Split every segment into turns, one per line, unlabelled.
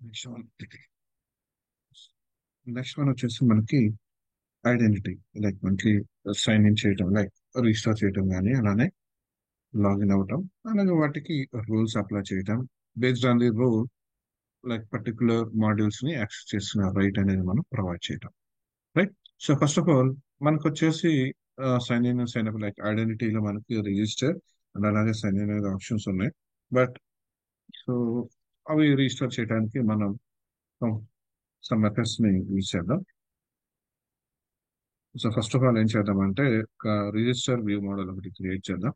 Next one next one వచ్చేసి మనకి identity. Like మనకి సైన్ ఇన్ చేయటం, లైక్ రిజిస్టర్ చేయటం కానీ అలానే లాగిన్ అవ్వటం, అలాగే వాటికి రూల్స్ అప్లై చేయటం. Based on the rule, like particular modules ని యాక్సెస్ చేస్తున్న రైట్ అనేది మనం ప్రొవైడ్ చేయటం. Right. So first of all మనకు వచ్చేసి sign in sign up, like ఐడెంటిటీలో మనకి రిజిస్టర్ అండ్ అలాగే సైన్ ఇన్ అనే ఆప్షన్స్ ఉన్నాయి. బట్ సో అవి రిజిస్టర్ చేయడానికి మనం సమ్ మెథడ్స్ ని యూజ్ చేద్దాం. సో ఫస్ట్ ఆఫ్ ఆల్ ఏం చేద్దామంటే ఒక రిజిస్టర్ వ్యూ మోడల్ ఒకటి క్రియేట్ చేద్దాం.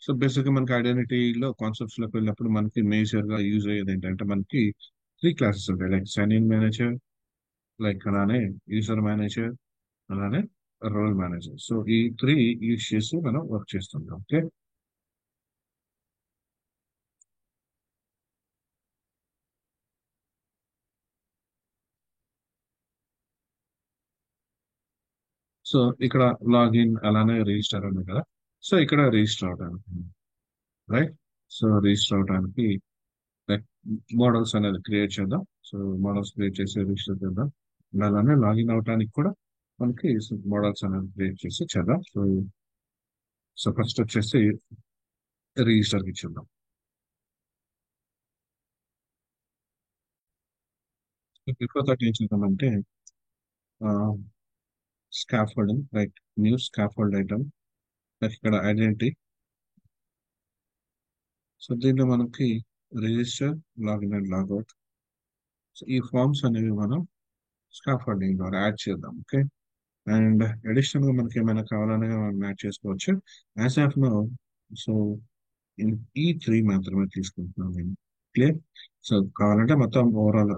సో బేసిక్గా మనకి ఐడెంటిటీలో కాన్సెప్ట్స్ లోకి వెళ్ళినప్పుడు మనకి మేజర్ గా యూజ్ అయ్యేది ఏంటంటే మనకి త్రీ క్లాసెస్ ఉంటాయి. Like sign in manager, like అలానే యూజర్ మేనేజర్, అలానే రోల్ మేనేజర్. సో ఈ త్రీ యూజ్ చేసి మనం వర్క్ చేస్తుంటాం. ఓకే. సో ఇక్కడ లాగిన్ అలానే రిజిస్టర్ ఉంది కదా. సో ఇక్కడ రిజిస్టర్ అవడానికి, రైట్. సో రిజిస్టర్ అవడానికి లైక్ మోడల్స్ అనేది క్రియేట్ చేద్దాం. సో మోడల్స్ క్రియేట్ చేసి రిజిస్టర్ చేద్దాం. And అలానే లాగిన్ అవడానికి కూడా మనకి మోడల్స్ అనేది క్రియేట్ చేసి చేద్దాం. సో సో ఫస్ట్ వచ్చేసి రిజిస్టర్కి ఇచ్చేద్దాం. బిఫోర్ దట్ ఏం చేద్దామంటే scaffolding, like new scaffold item, like ఇక్కడ ఐడెంటిటీ. సో దీంట్లో మనకి register, login and logout. So ఈ ఫార్మ్స్ అనేవి మనం స్కాఫోల్డింగ్ ద్వారా యాడ్ చేద్దాం. ఓకే. అండ్ అడిషనల్ గా మనకి ఏమైనా కావాలనే మనం యాడ్ చేసుకోవచ్చు. యాజ్ ఆఫ్ నో, సో ఈ త్రీ మాత్రమే తీసుకుంటున్నాను నేను. క్లియర్. సో కావాలంటే మొత్తం ఓవరాల్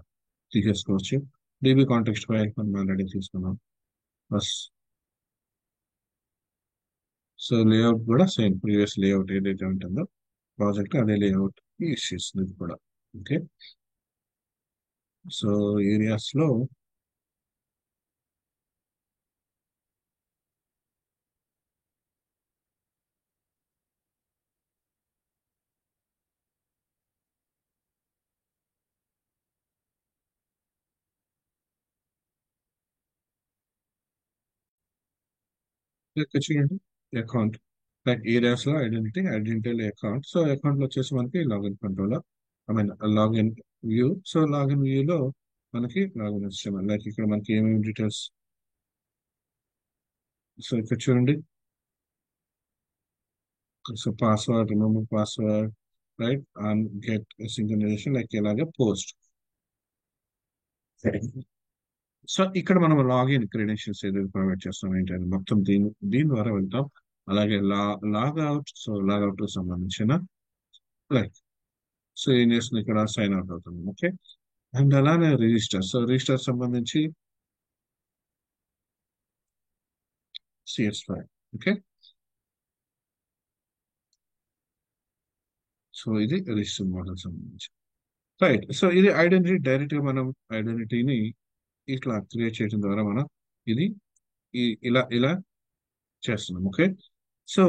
తీసేసుకోవచ్చు. డీబీ కాంటెక్స్ట్ ఫైల్ మనం ఆల్రెడీ తీసుకున్నాం. బస్. సో లేఅవుట్ కూడా సేమ్ ప్రీవియస్ లేఅవుట్ ఏదైతే ఉంటుందో ప్రాజెక్ట్ అదే లేఅవుట్ యూస్ చేస్తుంది ఇది కూడా. ఓకే. సో ఏరియాస్ లో ఇక్కడ చూడండి, అకౌంట్, లైక్ ఏరియాస్ లో identity, identity account. So account లో వచ్చేసి మనకి login controller, I mean login view. So login వ్యూలో మనకి లాగిన్ వచ్చాము, లైక్ ఇక్కడ మనకి ఏమేమి డీటెయిల్స్. సో ఇక్కడ చూడండి, so password, remove password, right, and get synchronisation, like ఇలాగే పోస్ట్. సో ఇక్కడ మనం లాగిన్ క్రెడెన్షియల్స్ ఏదైతే ప్రొవైడ్ చేస్తాం ఏంటంటే మొత్తం దీని ద్వారా వెళ్తాం. అలాగే లాగౌట్, సో లాగౌట్ కు సంబంధించిన లైక్, సో ఏం చేస్తుంది ఇక్కడ సైన్ అవుట్ అవుతుంది. ఓకే. అండ్ అలానే రిజిస్టర్, సో రిజిస్టర్ సంబంధించి CS5. ఓకే. సో ఇది రిజిస్టర్ మోడల్ సంబంధించి, రైట్. సో ఇది ఐడెంటిటీ, డైరెక్ట్ గా మనం ఐడెంటిటీని ఇట్లా క్రియేట్ చేయడం ద్వారా మనం ఇది ఇలా ఇలా చేస్తున్నాం. ఓకే. సో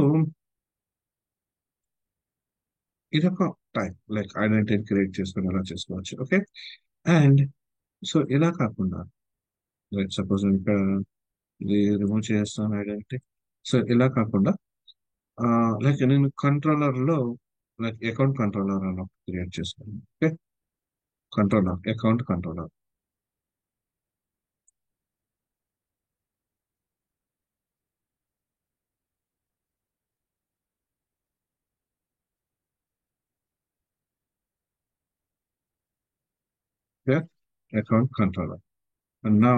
ఇది ఒక టైప్, లైక్ ఐడెంటిటీ క్రియేట్ చేసుకొని ఎలా చేసుకోవచ్చు. ఓకే. అండ్ సో ఇలా కాకుండా, లైక్ సపోజ్ ఇంకా ఇది రిమూవ్ చేస్తాను ఐడెంటిటీ. సో ఇలా కాకుండా లైక్ నేను కంట్రోలర్ లో, లైక్ అకౌంట్ కంట్రోలర్ అని క్రియేట్ చేస్తాను. Okay. Controller, account controller. Okay. Account controller. And నా,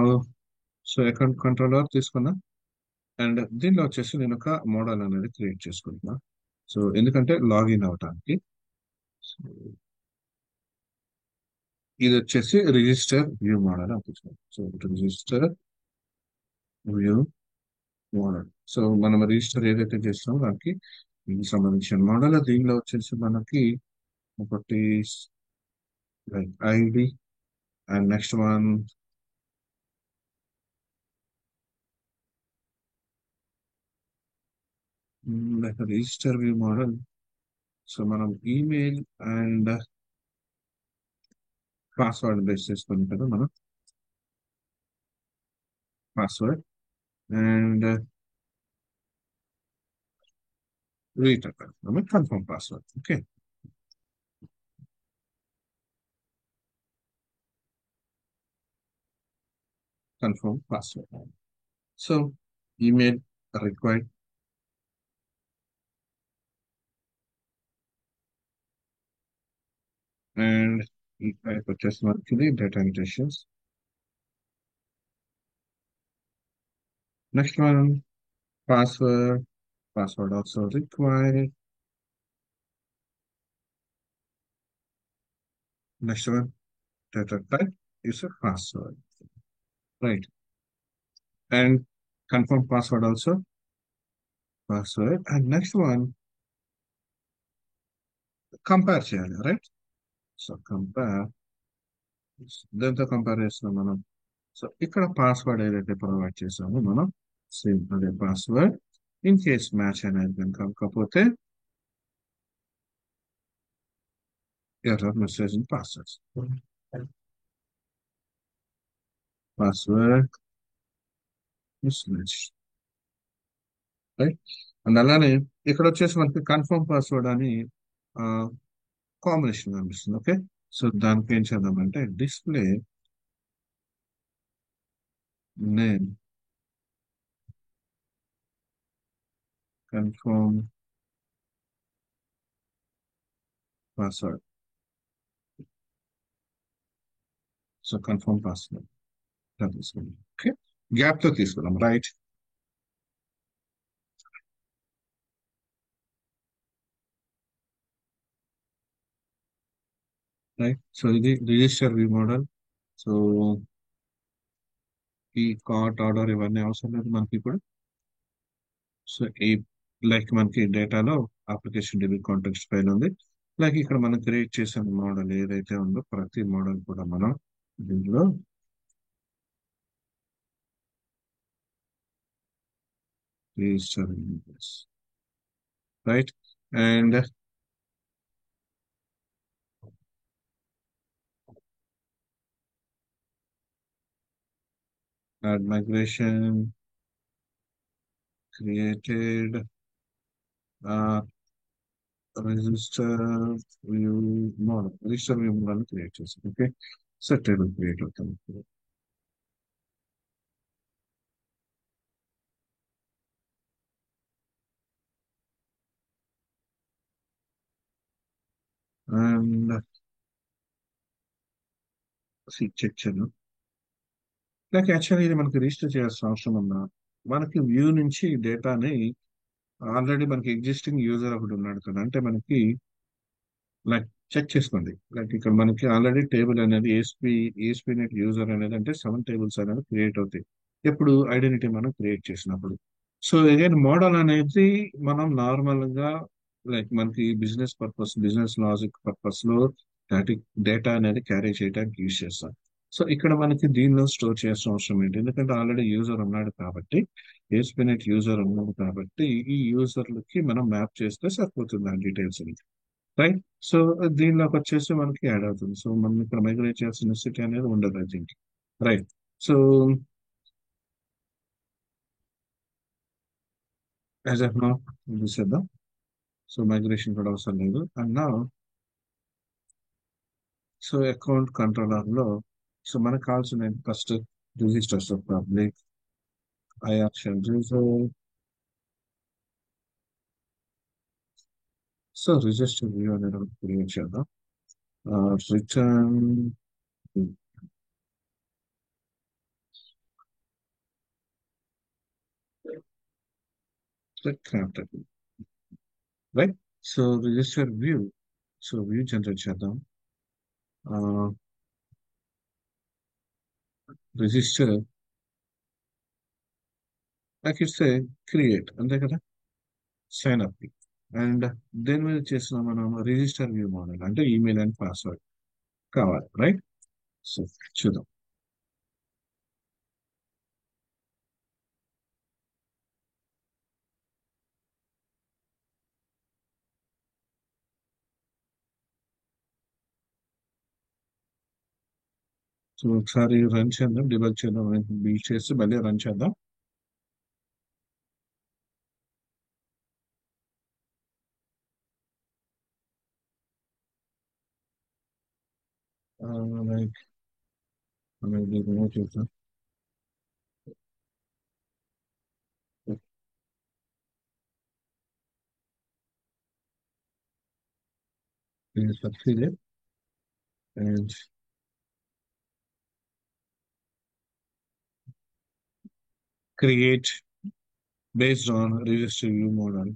సో అకౌంట్ కంట్రోలర్ తీసుకున్నా. అండ్ దీనిలో వచ్చేసి నేను ఒక మోడల్ అనేది క్రియేట్ చేసుకుంటున్నా. సో ఎందుకంటే లాగిన్ అవటానికి. సో ఇది వచ్చేసి రిజిస్టర్ వ్యూ మోడల్ అని తీసుకున్నాం. So register view model. So మనం రిజిస్టర్ ఏదైతే చేస్తామో దానికి దీనికి సంబంధించిన మోడల్. దీనిలో వచ్చేసి మనకి ఒకటి like ID, and next one like a register view model. So మనం ఈమెయిల్ అండ్ పాస్వర్డ్ బేస్ చేసుకుని కదా మనం password and return confirm password. Okay, confirm password. So email required and ఈ టైప్ వచ్చేసి మనకి ఇది data intentions. Next one password, password also required. Next one data type is a password, right? And confirm password also password. And next one, compare చేయాలి, right? So compare, దీంతో compare చేస్తున్నాం మనం. So ఇక్కడ password ఏదైతే provide చేసామో మనం same అదే password. In case match అనేది కనుక కాకపోతే error message in password, password miss match, right? And అలానే ఇక్కడ వచ్చేసి మనకి కన్ఫర్మ్ పాస్వర్డ్ అని కాంబినేషన్ కనిపిస్తుంది. ఓకే, సో దానికి ఏం చేద్దామంటే display name confirm password. So confirm password తీసుకుందాం. ఓకే, గ్యాప్ తో తీసుకుందాం, రైట్? రైట్, సో ఇది రిజిస్టర్ వ్యూ మోడల్. సో ఈ కార్ట్ ఆర్డర్ ఇవన్నీ అవసరం లేదు మనకి ఇప్పుడు. సో ఈ లైక్ మనకి డేటాలో అప్లికేషన్ డిబి కాంటెక్స్ట్ ఫైల్ ఉంది. లైక్ ఇక్కడ మనం క్రియేట్ చేసిన మోడల్ ఏదైతే ఉందో ప్రతి మోడల్ కూడా మనం దీంట్లో register, right? And add migration created register view model create చేసాం. ఓకే, సో టేబుల్ క్రియేట్ అవుతుంది. అండ్ చెక్ చేద్దాం. లైక్ యాక్చువల్లీ ఇది మనకి రిజిస్టర్ చేయాల్సిన అవసరం ఉందా? మనకి వ్యూ నుంచి డేటాని ఆల్రెడీ మనకి ఎగ్జిస్టింగ్ యూజర్ ఒకటి ఉన్నాడు కదా, అంటే మనకి లైక్ చెక్ చేసుకోండి. లైక్ ఇక్కడ మనకి ఆల్రెడీ టేబుల్ అనేది ఏఎస్పీ నెట్ యూజర్ అనేది అంటే 7 టేబుల్స్ అనేది క్రియేట్ అవుతాయి ఎప్పుడు ఐడెంటిటీ మనం క్రియేట్ చేసినప్పుడు. సో అగైన్ మోడల్ అనేది మనం నార్మల్ గా లైక్ మనకి business purpose, business logic purpose లో డేటా అనేది క్యారీ చేయడానికి యూజ్ చేస్తాం. సో ఇక్కడ మనకి దీనిలో స్టోర్ చేయాల్సిన అవసరం ఏంటి? ఎందుకంటే ఆల్రెడీ యూజర్ ఉన్నాడు కాబట్టి, ఏస్పినెట్ యూజర్ ఉన్నాడు కాబట్టి ఈ యూజర్లకి మనం మ్యాప్ చేస్తే సరిపోతుంది ఆ డీటెయిల్స్, రైట్? సో దీనిలోకి వచ్చేసి మనకి యాడ్ అవుతుంది. సో మనం ఇక్కడ మైగ్రేట్ చేయాల్సిన నెసెసిటీ అనేది ఉండదు, I think, right? So as of now చూసేద్దాం. సో మైగ్రేషన్ కూడా అవసరం లేదు. అండ్ నా సో అకౌంట్ కంట్రోలర్ లో సో మనకు కావాల్సిన first registers of public I option user. So register view అనేది క్రియేట్ చేద్దాం. Return right. So register view, so view generate చేద్దాం. Register like it's a create, అంతే కదా, సైన్ అప్. అండ్ దేని మీద చేసిన మనం రిజిస్టర్ వ్యూ మోడల్ అంటే ఈమెయిల్ అండ్ పాస్వర్డ్ కావాలి, రైట్? సో చూద్దాం. సో ఒకసారి రన్ చేద్దాం, డిబగ్ చేద్దాం, బిల్డ్ చేసి మళ్ళీ రన్ చేద్దాం. లైక్ రిమూవ్ చేద్దాం. succeeded and create based on register view model.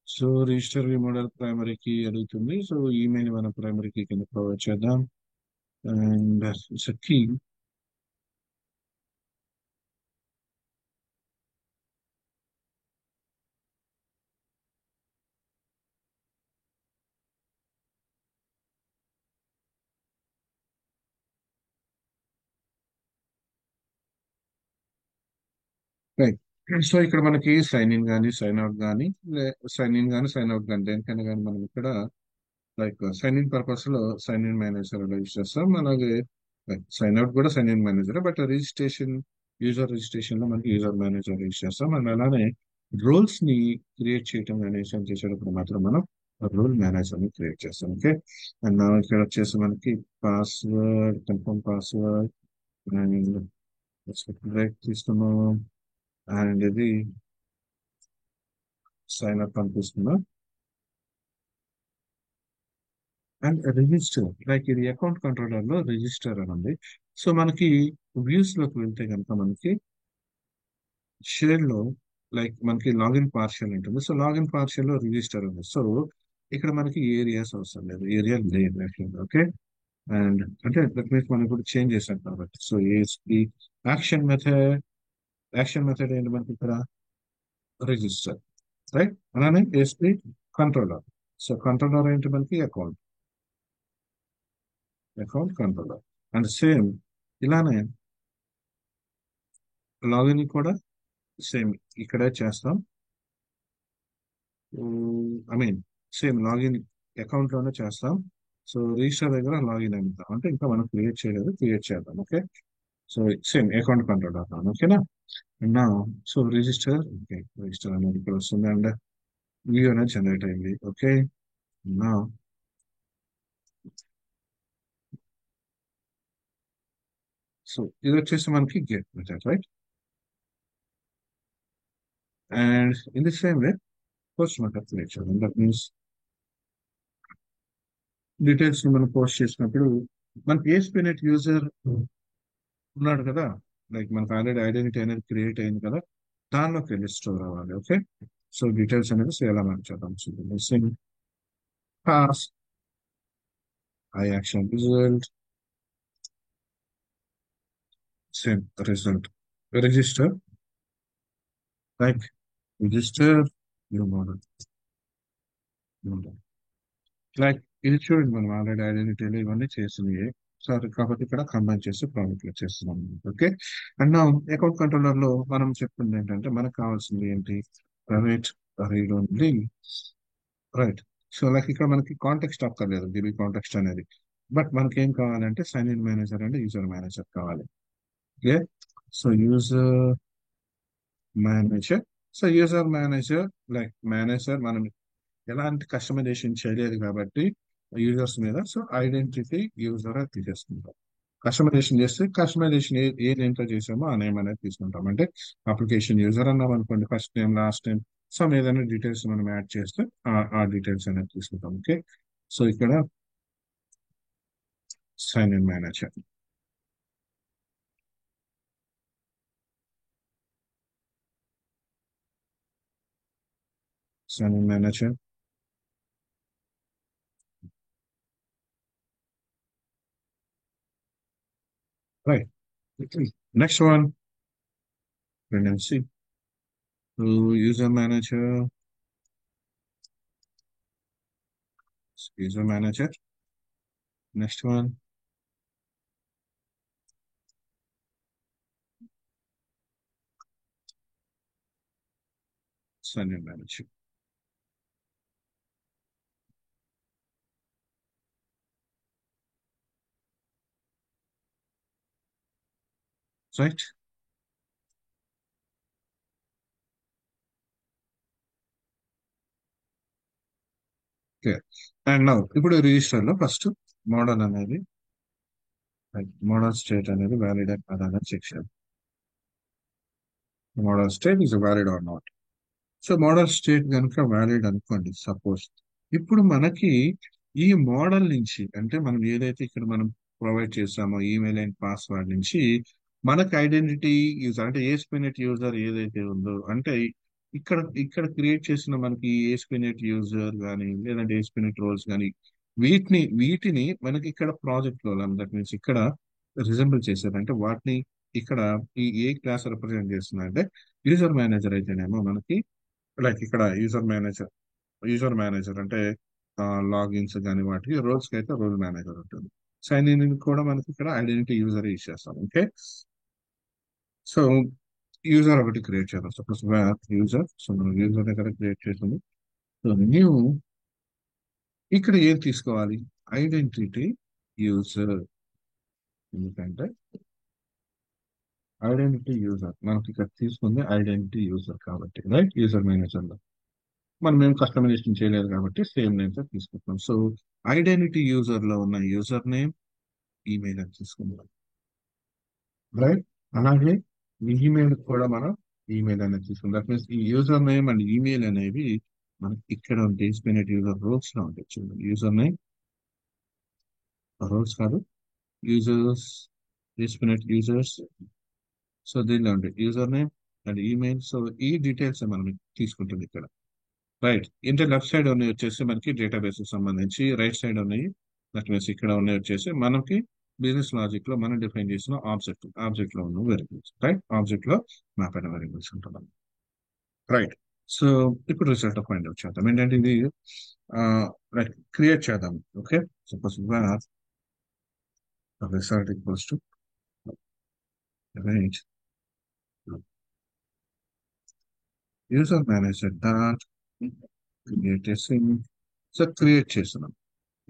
So register view model primary key అడుగుతుంది. సో ఈమెయిల్ మన ప్రైమరీ కీ కింద ప్రొవైడ్ చేద్దాం. And it's key. Right. So ఇక్కడ మనకి సైన్ ఇన్ కానీ సైన్ అవుట్ కానీ, సైన్ ఇన్ కానీ సైన్ అవుట్ కానీ దేనికైనా కానీ మనం ఇక్కడ లైక్ సైన్ ఇన్ పర్పస్ లో సైన్ ఇన్ మేనేజర్ యూజ్ చేస్తాం. అలాగే సైన్ అవుట్ కూడా sign in manager, but registration, user registration లో మనకి యూజర్ మేనేజర్ యూజ్ చేస్తాం. అండ్ అలానే రోల్స్ ని క్రియేట్ చేయడం మేనేజర్ చేసేటప్పుడు మాత్రం మనం రోల్ మేనేజర్ ని క్రియేట్ చేస్తాం. ఓకే. అండ్ నా ఇక్కడ వచ్చేసి మనకి password, confirm password and break తీసుకున్నాం. అండ్ ఇది సైన్ అప్ అనిపిస్తున్నాం. అండ్ రిజిస్టర్, లైక్ ఇది అకౌంట్ కంట్రోలర్ లో రిజిస్టర్ అని ఉంది. సో మనకి వ్యూస్ లోకి వెళ్తే కనుక మనకి షేర్ లో లైక్ మనకి లాగిన్ పార్షియల్ ఉంటుంది. సో లాగిన్ పార్షియల్ లో రిజిస్టర్ ఉంది. సో ఇక్కడ మనకి ఏరియాస్ అవసరం లేదు, ఏరియా లేదు. ఓకే. అండ్ అంటే దట్ మీన్స్ మనం ఇప్పుడు చేంజ్ చేసాం కాబట్టి. So ASP action method, action method ఏంటి మనకి ఇక్కడ రిజిస్టర్, రైట్. అలానే ఏఎస్పి కంట్రోలర్. సో కంట్రోలర్ ఏంటి మనకి account, account controller. And same ఇలానే లాగిన్ కూడా సేమ్ ఇక్కడే చేస్తాం. I mean same login account లోనే చేస్తాం. సో రిజిస్టర్ దగ్గర లాగిన్ అవుతాం, అంటే ఇంకా మనం క్రియేట్ చేయలేదు, క్రియేట్ చేద్దాం. Okay. So same account control అవుతాం. ఓకేనా. నా సో రిజిస్టర్, ఓకే, రిజిస్టర్ అనేది ఇక్కడ వస్తుంది. అండ్ వ్యూ అనేది జనరేట్ అయింది. ఓకే. నా సో ఇది వచ్చేసి మనకి get method, right. And in the same way post method create చేద్దాం. దట్ మీన్స్ డీటెయిల్స్ ని మనం పోస్ట్ చేసినప్పుడు మనకి ఏస్పినెట్ యూజర్ ఉన్నాడు కదా, లైక్ మనకు ఆల్రెడీ ఐడెంటిటీ అనేది క్రియేట్ అయింది కదా, దానిలోకి వెళ్ళి స్టోర్ అవ్వాలి. ఓకే. సో డీటెయిల్స్ అనేది ఎలా మార్చేద్దాం. So missing pass, I action result, same result register, like register new model, like ఇది చూడండి మనం ఆల్రెడీ ఐడెంటిటీలు ఇవన్నీ చేసినవి. సార్ కాబట్టి ఇక్కడ కంబైన్ చేసి ప్రాజెక్ట్ లో చేస్తున్నాం. ఓకే. అండ్ నా అకౌంట్ కంట్రోలర్ లో మనం చెప్తుంది ఏంటంటే మనకు కావాల్సింది ఏంటి, private read only, right. So like ఇక్కడ మనకి కాంటెక్స్ట్ అక్కర్లేదు, డిబి కాంటెక్స్ట్ అనేది. బట్ మనకి ఏం కావాలంటే sign in manager and user manager కావాలి. Okay. So user manager, so user manager like manager మనం ఎలాంటి కస్టమైజేషన్ చేయలేదు కాబట్టి యూజర్స్ మీద, సో ఐడెంటిటీ యూజర్ అది తీసేసుకుంటాం. కస్టమైజేషన్ చేస్తే కస్టమైజేషన్ ఏ నేమ్ తో చేసామో ఆ నేమ్ అనేది తీసుకుంటాం. అంటే అప్లికేషన్ యూజర్ అన్నాం అనుకోండి, first name last name, so ఏదైనా డీటెయిల్స్ మనం యాడ్ చేస్తే ఆ డీటెయిల్స్ అనేది తీసుకుంటాం. ఓకే. సో ఇక్కడ sign in manager, sign in manager, right. Next one dependency to user manager. user manager. Next one, sign in manager. Right? Okay. And now ఇప్పుడు register లో first model అనేది model state అనేది valid కాదా అని check చేయాలి. Model state is valid or not. So model state కనుక valid అనుకోండి suppose, ఇప్పుడు మనకి ఈ మోడల్ నుంచి అంటే మనం ఏదైతే ఇక్కడ మనం ప్రొవైడ్ చేసామో ఈమెయిల్ అండ్ పాస్వర్డ్ నుంచి మనకి ఐడెంటిటీ యూజర్ అంటే ఏస్పినెట్ యూజర్ ఏదైతే ఉందో అంటే ఇక్కడ ఇక్కడ క్రియేట్ చేసిన మనకి ఏస్పినెట్ యూజర్ కానీ లేదంటే ఏస్పినెట్ రోల్స్ కానీ వీటిని మనకి ఇక్కడ ప్రాజెక్ట్ లో దట్ మీన్స్ ఇక్కడ రిజెంబుల్ చేశారు అంటే వాటిని ఇక్కడ ఈ ఏ క్లాస్ రిప్రజెంట్ చేస్తున్నా అంటే యూజర్ మేనేజర్ అయితేనేమో మనకి లైక్ ఇక్కడ యూజర్ మేనేజర్ అంటే లాగిన్స్ కానీ వాటికి రోల్స్ కి అయితే రోల్ మేనేజర్ ఉంటుంది. సైన్ ఇన్ కూడా మనకి ఇక్కడ ఐడెంటిటీ యూజర్ యూజ్ చేస్తాం. ఓకే, సో యూజర్ ఒకటి క్రియేట్ చేద్దాం. సపోజ్ యూజర్, సో మనం యూజర్ దగ్గర క్రియేట్ చేసింది. సో న్యూ ఇక్కడ ఏం తీసుకోవాలి, ఐడెంటిటీ యూజర్. ఎందుకంటే ఐడెంటిటీ యూజర్ మనకి ఇక్కడ తీసుకుంది ఐడెంటిటీ యూజర్ కాబట్టి రైట్, యూజర్ మేనేజర్ లో మనం ఏం కస్టమైజేషన్ చేయలేదు కాబట్టి సేమ్ నేమ్ తో తీసుకుంటాం. సో ఐడెంటిటీ యూజర్ లో ఉన్న యూజర్ నేమ్ ఈమెయిల్ అని తీసుకుందాం. రైట్, అలాగే ఈమెయిల్ కూడా మనం ఈమెయిల్ అనేది తీసుకుందాం. దట్ మీన్స్ ఈ యూజర్ నేమ్ అండ్ ఈమెయిల్ అనేవి మనకి ఇక్కడ డిస్ప్లేనెట్ యూజర్ రోల్స్ లో ఉంటాయి. చూడండి, యూజర్ నేమ్ రోల్స్ కాదు, యూజర్స్ డిస్ప్లేనెట్ యూజర్స్. సో దీనిలో ఉంటాయి user name and email. So ఈ డీటెయిల్స్ మనం తీసుకుంటుంది ఇక్కడ. రైట్, ఇంటర్ లెఫ్ట్ సైడ్ ఉన్నాయి వచ్చేసి మనకి డేటాబేస్ సంబంధించి, రైట్ సైడ్ ఉన్నాయి దట్ మీన్స్ ఇక్కడ ఉన్నాయి వచ్చేసి మనకి బిజినెస్ లాజిక్ లో మనం డిఫైన్ చేసిన ఆబ్జెక్ట్ లో ఉన్న వేరియబుల్స్. రైట్, ఆబ్జెక్ట్ లో మ్యాప్ అయిన వేరియబుల్స్ ఉంటున్నాం. రైట్, సో ఇప్పుడు రిజల్ట్ ఫైండ్ అవుట్ చేద్దాం. ఏంటంటే ఇది రైట్ క్రియేట్ చేద్దాం. Okay, suppose result equals to right user manager dot create చేసి, సో క్రియేట్ చేస్తున్నాం.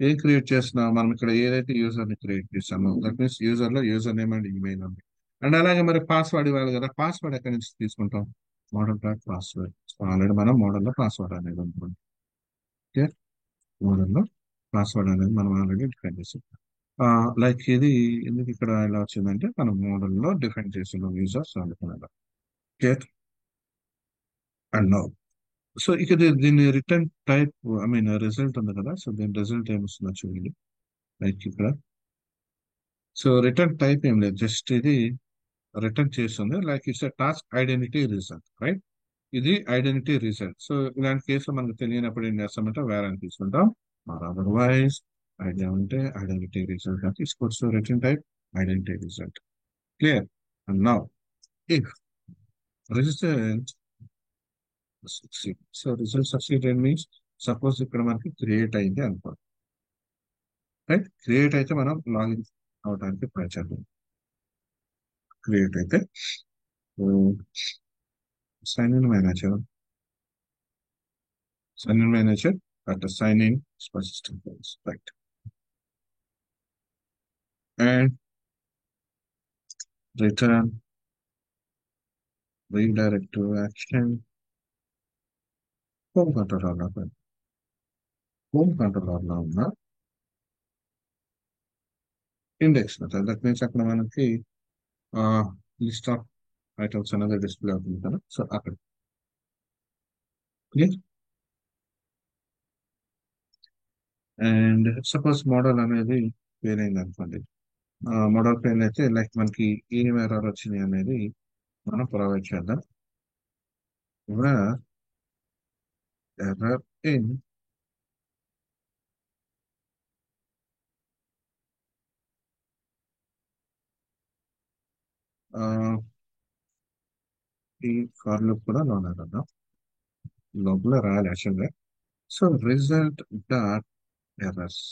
ఏం క్రియేట్ చేస్తున్నాం మనం ఇక్కడ ఏదైతే యూజర్ ని క్రియేట్ చేస్తామో దట్ మీన్స్ యూజర్ లో యూజర్ నేమ్ అండ్ ఈమెయిల్ ఉంది. అండ్ అలాగే మరి పాస్వర్డ్ ఇవ్వాలి కదా, పాస్వర్డ్ ఎక్కడి నుంచి తీసుకుంటాం, మోడల్ డాట్ పాస్వర్డ్. ఆల్రెడీ మనం మోడల్లో పాస్వర్డ్ అనేది ఉంటుంది. ఓకే, మోడల్లో పాస్వర్డ్ అనేది మనం ఆల్రెడీ డిఫైన్ చేసాం. లైక్ ఇది ఎందుకు ఇక్కడ ఎలా వచ్చిందంటే మనం మోడల్లో డిఫైన్ చేస్తున్నాం యూజర్స్ అనుకున్నాం. ఓకే, అండ్ నో సో ఇక దీని return type I mean result ఉంది కదా, సో దీని రిజల్ట్ ఏమొస్తుందో చూడండి. లైక్ ఇక్కడ సో రిటర్న్ టైప్ ఏం లేదు, జస్ట్ ఇది రిటర్న్ చేస్తుంది like it's task identity result. Right, ఇది ఐడెంటిటీ రిజల్ట్. సో ఇలాంటి కేసులో మనకు తెలియనప్పుడు ఏం చేస్తామంటే వేరే అని తీసుకుంటాం. ఆర్ అదర్వైజ్ ఐడియా ఉంటే ఐడెంటిటీ రిజల్ట్ అని తీసుకోవచ్చు. Return type identity result. Clear. And now if result succeed, so result succeeded means suppose ఇక్కడ మనకి క్రియేట్ అయింది అనుకో. రైట్, క్రియేట్ అయితే మనం లాగిన్ అవడానికి ట్రై చేద్దాం. క్రియేట్ అయితే sign in manager, at the sign in system calls, right? And return redirect to action home controller లో హోమ్ కంట్రోలర్ లో ఉన్న ఇండెక్స్ మెథడ్. దట్ మీన్స్ అక్కడ మనకి లిస్ట్ ఆఫ్ ఐటమ్స్ అనేది డిస్ప్లే అవుతుంది కదా, సో అక్కడ క్లియర్. అండ్ సపోజ్ మోడల్ అనేది ఫెయిల్ అయింది అనుకోండి, మోడల్ ఫెయిల్ అయితే లైక్ మనకి ఏం ఎర్రర్ వచ్చినాయి అనేది మనం ప్రొవైడ్ చేద్దాం. ఎర్రర్ ఇన్ ఈ ఫర్ లూప్ కూడా లోన్ అవుతుందా, లోపల రాయాలి యాక్చువల్గా. So result dot errors.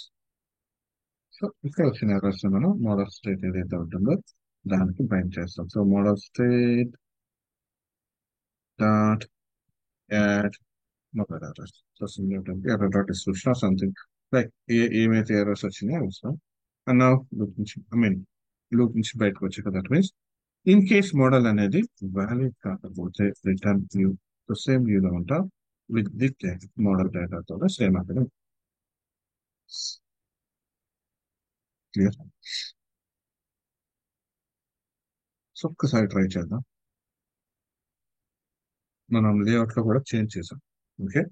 So ఇక్కడ వచ్చిన ఎర్రర్స్ మనం మోడల్ స్టేట్ ఏదైతే ఉంటుందో దానికి బైండ్ చేస్తాం. So model state dot add మొదలు errors. So single error dot description or something like ఏమైతే ఎర్రర్స్ వచ్చినాయో అవి ఇస్తాం. అండ్ నా లూప్ నుంచి లూప్ నుంచి బయటకు వచ్చాక that means in case model అనేది వ్యాలిడ్ కాకపోతే రిటర్న్ వ్యూ సేమ్ వ్యూలో ఉంటాం విత్ ది మోడల్ డేటాతో సేమ్ అక్కడ క్లియర్. సో ఒక్కసారి ట్రై చేద్దాం. మనం లేఅవుట్ లో కూడా చేంజ్ చేసాం. ఓకే.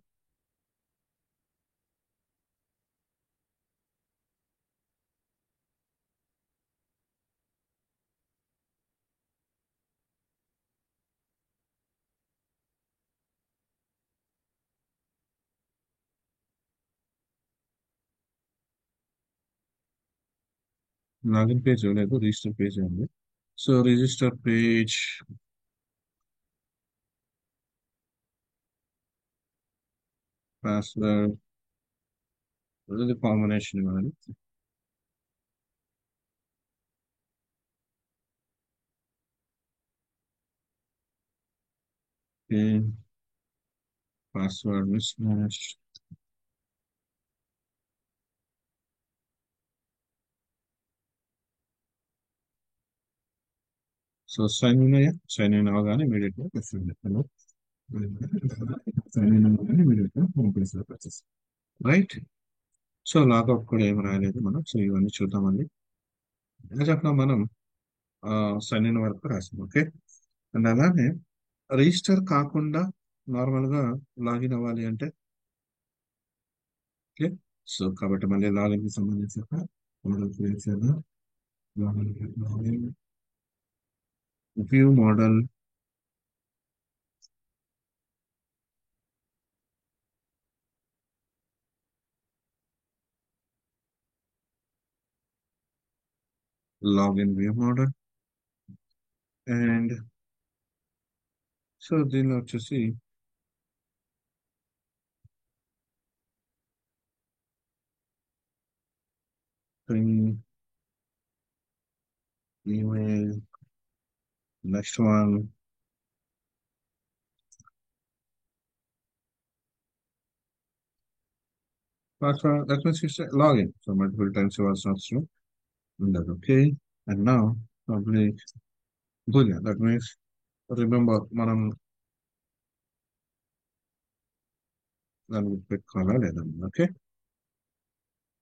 లాగిన్ పేజ్ లేదు, రిజిస్టర్ పేజ్ ఉంది. సో రిజిస్టర్ పేజ్ పాస్వర్డ్ ఇది కాంబినేషన్ ఇవ్వాలి. Password mismatch. So sign in అవగానే ఇమీడియట్ గా వస్తుంది. సైన్ ఇన్ అవగానే ఇమీడియట్ గా హోమ్ పేజ్ లోకి వచ్చేసి రైట్. సో లాగౌట్ కూడా ఏం రాయలేదు మనం. సో ఇవన్నీ చూద్దామండి. యాజ్ ఆఫ్ నౌ మనం సైన్ ఇన్ వరకు రాసాం. ఓకే. అండ్ అలానే రిజిస్టర్ కాకుండా నార్మల్ గా లాగిన్ అవ్వాలి అంటే ఓకే. సో కాబట్టి మళ్ళీ లాగిన్ కి సంబంధించి ఒక మోడల్ క్రియేట్ చేద్దాం. Login view model login view model and so దీనిలో వచ్చేసి email next one password that means you say login. So multiple times you was not true. And that okay. And now public boolean. That means remember మనం దాన్ని పెట్టుకోవాలా లేదా. Okay.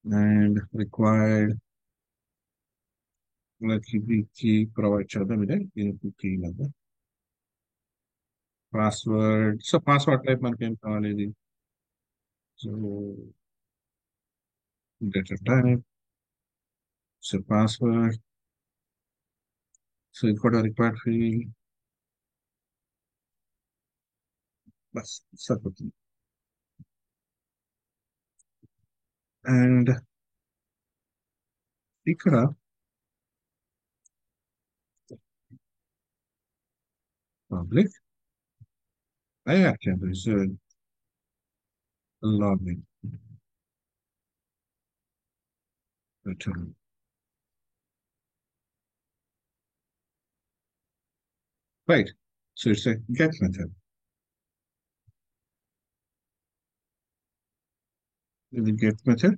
And required key provide చేద్దాం. ఇదే దీనికి key లేదా password. So password type మనకి ఏం కావాలి ఇది. So data type. So password. So ఇది కూడా రిక్వైర్డ్ ఫీల్డ్ బస్ సరిపోతుంది. అండ్ ఇక్కడ public I can reserve login return. Right. So it's a get method. In the get method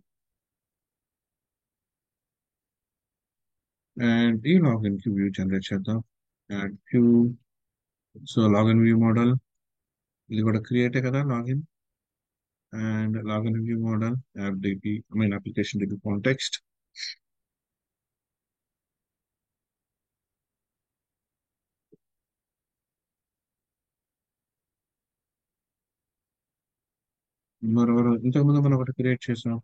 and ఈ login కి view generate చేద్దాం. Add view. So login view model ఇది కూడా create కదా login. And login view model app DP application DP context. మరొకరు ఇంతకుముందు మనం ఒకటి క్రియేట్ చేసాం.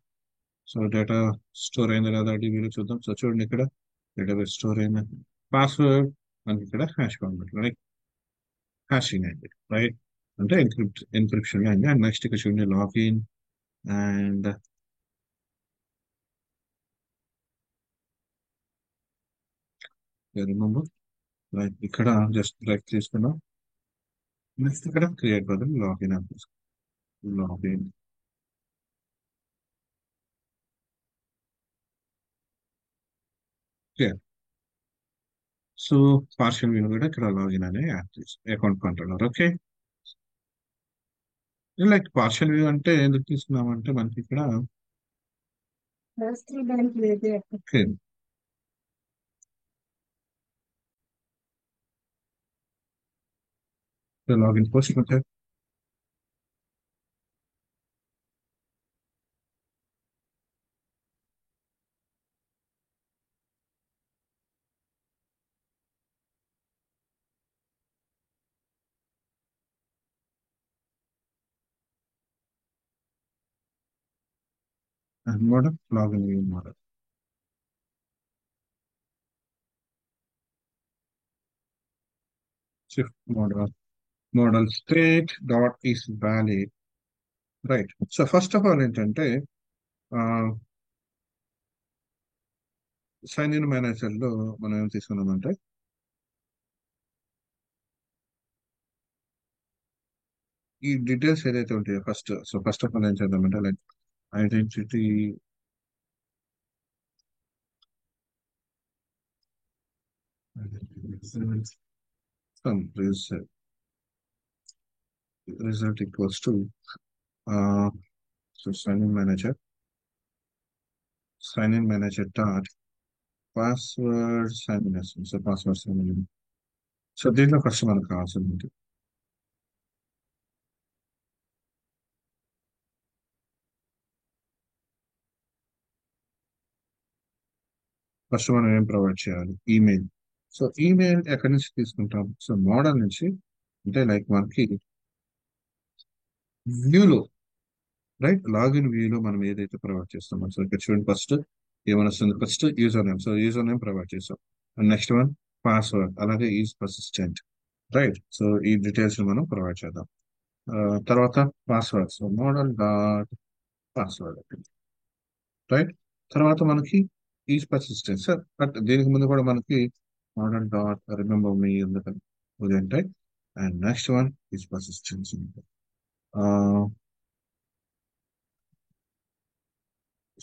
సో డేటా స్టోర్ అయింది లేదా డిబిలో చూద్దాం. సో చూడండి ఇక్కడ డేటాబేస్ స్టోర్ అయింది. పాస్వర్డ్ మనకి ఇక్కడ హ్యాష్ కాంబినేషన్ రైట్. హ్యాషింగ్ అయింది రైట్. అంటే ఎన్క్రిప్షన్ అయింది. అండ్ నెక్స్ట్ ఇక్కడ చూడండి లాగిన్ అండ్ రిమెంబర్ రైట్. ఇక్కడ జస్ట్ రైట్ తీసుకున్నాం. నెక్స్ట్ ఇక్కడ క్రియేట్ బదులు లాగిన్ అని తీసుకున్నాం. Login okay. So partial view కూడా ఇక్కడ లాగిన్ అనే app account controller. Okay. Like partial view అంటే ఎందుకు తీసుకున్నామంటే మనకి ఇక్కడ ఓకే లాగిన్ కోసం okay. Model login view model shift model model state dot is valid. Right. So first of all ఏంటంటే సైన్ ఇన్ మేనేజర్ లో మనం ఏం తీసుకున్నామంటే ఈ డీటెయిల్స్ ఏదైతే ఉంటాయో ఫస్ట్ ఆఫ్ ఆల్ ఏం చేద్దామంటే like identity result equals to uh, so sign in manager dot password sign in so password sign in. So దీంట్లో ఫస్ట్ మనకు కావాల్సింది ఫస్ట్ మనం ఏం ప్రొవైడ్ చేయాలి ఈమెయిల్. సో ఈమెయిల్ ఎక్కడి నుంచి తీసుకుంటాం సో మోడల్ నుంచి అంటే లైక్ మనకి వ్యూలో రైట్ లాగిన్ వ్యూలో మనం ఏదైతే ప్రొవైడ్ చేస్తామో సో ఇక్కడ చూడండి ఫస్ట్ ఏమైనా వస్తుంది first user name so user name provide చేస్తాం నెక్స్ట్ వన్ పాస్వర్డ్ అలాగే ఈజ్ పర్సిస్టెంట్ రైట్ సో ఈ డీటెయిల్స్ మనం ప్రొవైడ్ చేద్దాం. తర్వాత password so model dot password right. తర్వాత మనకి ఈజ్ పర్సిస్టెంట్ సార్ బట్ దీనికి ముందు కూడా మనకి మోడల్ డాట్ రిమెంబర్ మీ ఎందుకని అంటే and next one is persistence.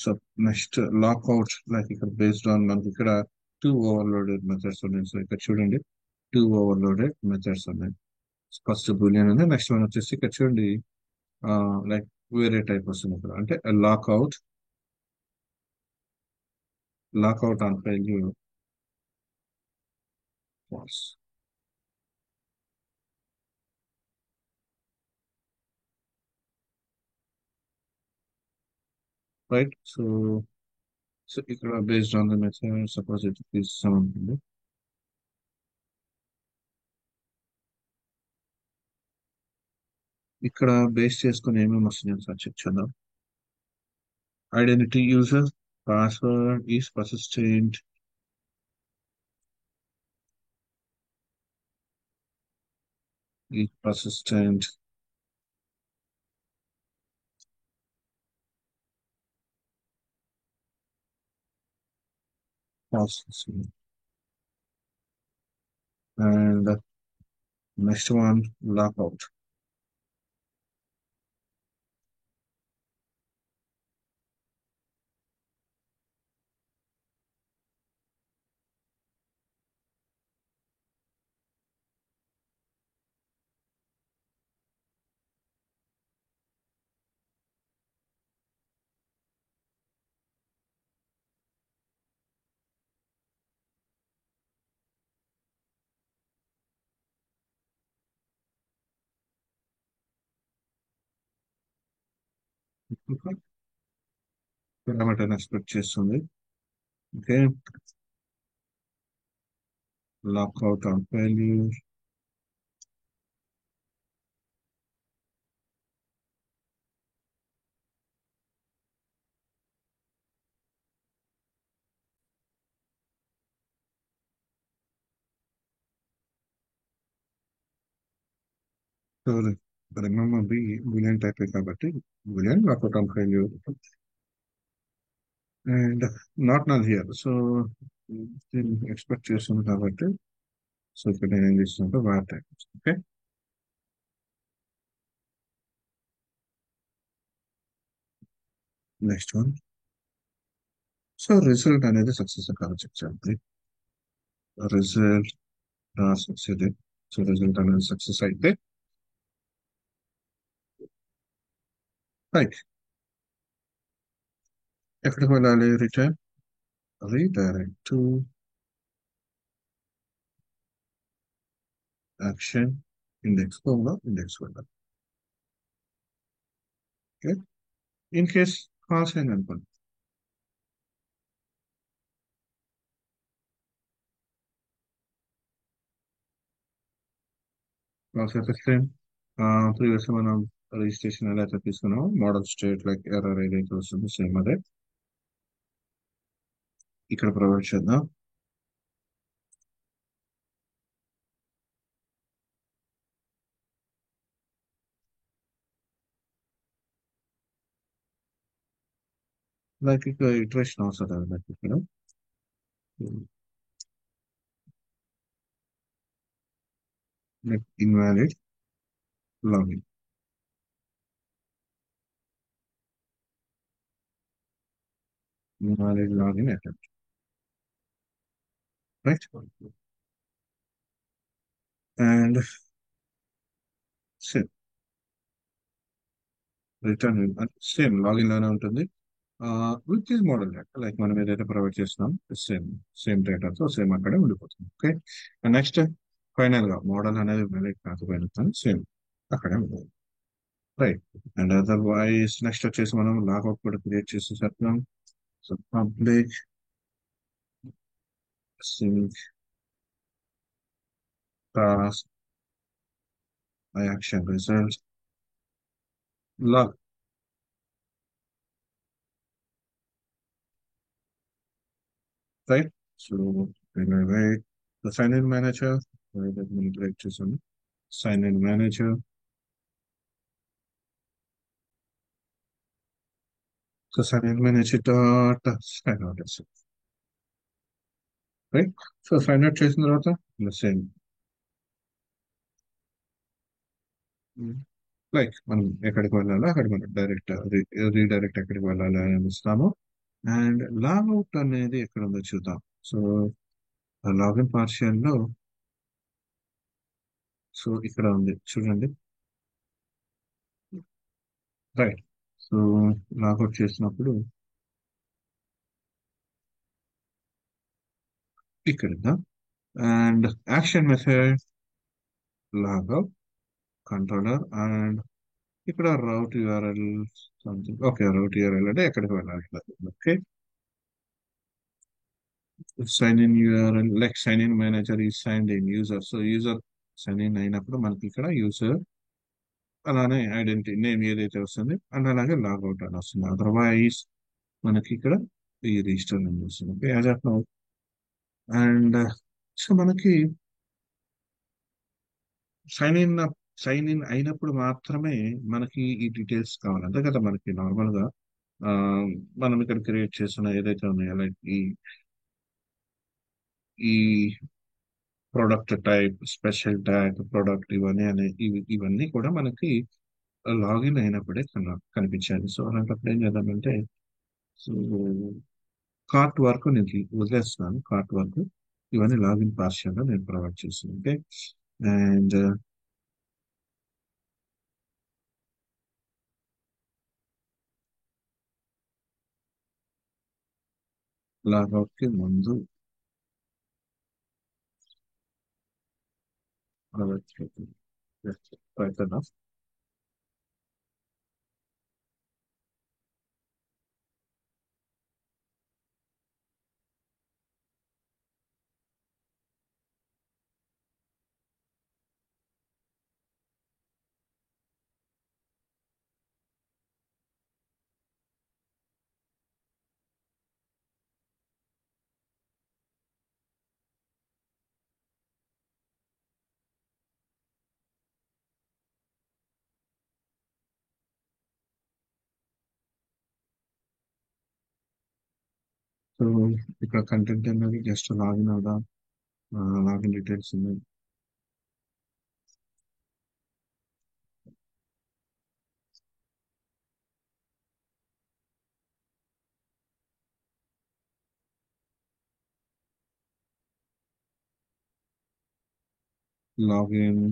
So next lockout like ఇక్కడ బేస్డ్ ఆన్ మనకి ఇక్కడ టూ ఓవర్లోడెడ్ మెథడ్స్ ఉన్నాయి సో ఇక్కడ చూడండి టూ ఓవర్లోడెడ్ మెథడ్స్ ఉన్నాయి. ఫస్ట్ బూలియన్ ఉంది నెక్స్ట్ వన్ వచ్చేసి ఇక్కడ చూడండి లైక్ వేరే టైప్ వస్తుంది ఇక్కడ అంటే lockout on failure false right. So ఇక్కడ based on the method suppose it తీసుకుంటుంది ఇక్కడ బేస్ చేసుకుని ఏమేమి వస్తున్నాయని సార్ చెక్ చేద్దాం. Identity user password is persistent is persistent and next one lockout. Parameter expect చేస్తుంది. Okay. Lockout on failure so remember be boolean type కాబట్టి boolean lockout on failure and not null here so దీన్ని expect చేస్తుంది కాబట్టి so ఇక్కడ నేను ఏం చేస్తుంటే var type. Okay. Next one so result అనేది సక్సెస్ కాదు చెక్ చేయాలి. Result success. సో రిజల్ట్ అనేది సక్సెస్ అయితే రైట్, ఎక్కడికి వెళ్ళాలి? Return, redirect to action index, హోమ్లో ఇండెక్స్ వెళ్ళాలి. ఓకే, ఇన్ కేస్ పాస్ అయింది అనుకోండి. పాస్ అయితే సేమ్ ప్రీవియస్ మనం రిజిస్ట్రేషన్ ఎలా అయితే తీసుకున్నామో మోడల్ స్టేట్ లైక్ ఎర్రర్ ఏదైతే వస్తుందో సేమ్ అదే ఇక్కడ ప్రొవైడ్ చేద్దాం. లైక్ ఇక్కడ ఇటరేషన్ అవసరం లైక్ ఇక్కడ like invalid login, invalid login attempt, right. And same return same login లోనే ఉంటుంది. With this model data like మనం ఏదైతే ప్రొవైడ్ చేస్తున్నాం సేమ్ సేమ్ డేటాతో సేమ్ అక్కడే ఉండిపోతుంది. ఓకే, నెక్స్ట్ ఫైనల్ గా మోడల్ అనేది వ్యాలిడ్ కాకపోయినా సేమ్ అక్కడే ఉంటుంది. రైట్, అండ్ అదర్వైజ్ నెక్స్ట్ వచ్చేసి మనం లాగౌట్ కూడా క్రియేట్ చేసి చెప్తున్నాం. So public sync task action result log, right. So wait, the sign in manager, let me break to some sign in manager. So sign in manager dot sign out as right. So sign out చేసిన తర్వాత same like మనం ఎక్కడికి వెళ్ళాలో అక్కడికి మనం direct redirect ఎక్కడికి వెళ్ళాలి అని ఇస్తాము. అండ్ లాగౌట్ అనేది ఎక్కడ ఉందో చూద్దాం. సో లాగిన్ పార్షియల్ లో సో ఇక్కడ ఉంది చూడండి. రైట్, సో లాగౌట్ చేసినప్పుడు ఇక్కడ ఉందా. And action method logout controller and ఇక్కడ route URL something. Okay, route URL అంటే ఎక్కడికి వెళ్ళాలి. Okay, sign in URL like sign in manager ఈ sign in user. So user sign in అయినప్పుడు మనకి ఇక్కడ యూజర్ అలానే ఐడెంటిటీ నేమ్ ఏదైతే వస్తుంది అండ్ అలాగే లాగౌట్ అని వస్తుంది. అదర్వైజ్ మనకి ఇక్కడ ఈ రిజిస్టర్ నెంబర్ వస్తుంది. Okay, as of now. And so మనకి సైన్ ఇన్ సైన్ ఇన్ అయినప్పుడు మాత్రమే మనకి ఈ డీటెయిల్స్ కావాలి అంతే కదా. మనకి నార్మల్ గా ఆ, మనం ఇక్కడ క్రియేట్ చేసిన ఏదైతే ఉన్నాయో లైక్ ఈ product type, special tag, product ఇవన్నీ ఇవన్నీ కూడా మనకి లాగిన్ అయినప్పుడే కనిపించాలి. సో అలాంటప్పుడు ఏం చేద్దామంటే సో కార్ట్ వరకు నేను వదిలేస్తున్నాను. కార్ట్ వరకు ఇవన్నీ లాగిన్ పార్షియల్ గా నేను ప్రొవైడ్ చేస్తున్నాను. ఓకే, అండ్ లాగౌట్ కి ముందు ప్రొవైడ్ చేద్దాం. సో ఇక్కడ కంటెంట్ అనేది జస్ట్ లాగిన్ అవుదాం. లాగిన్ డీటెయిల్స్ ఉన్నాయి. లాగిన్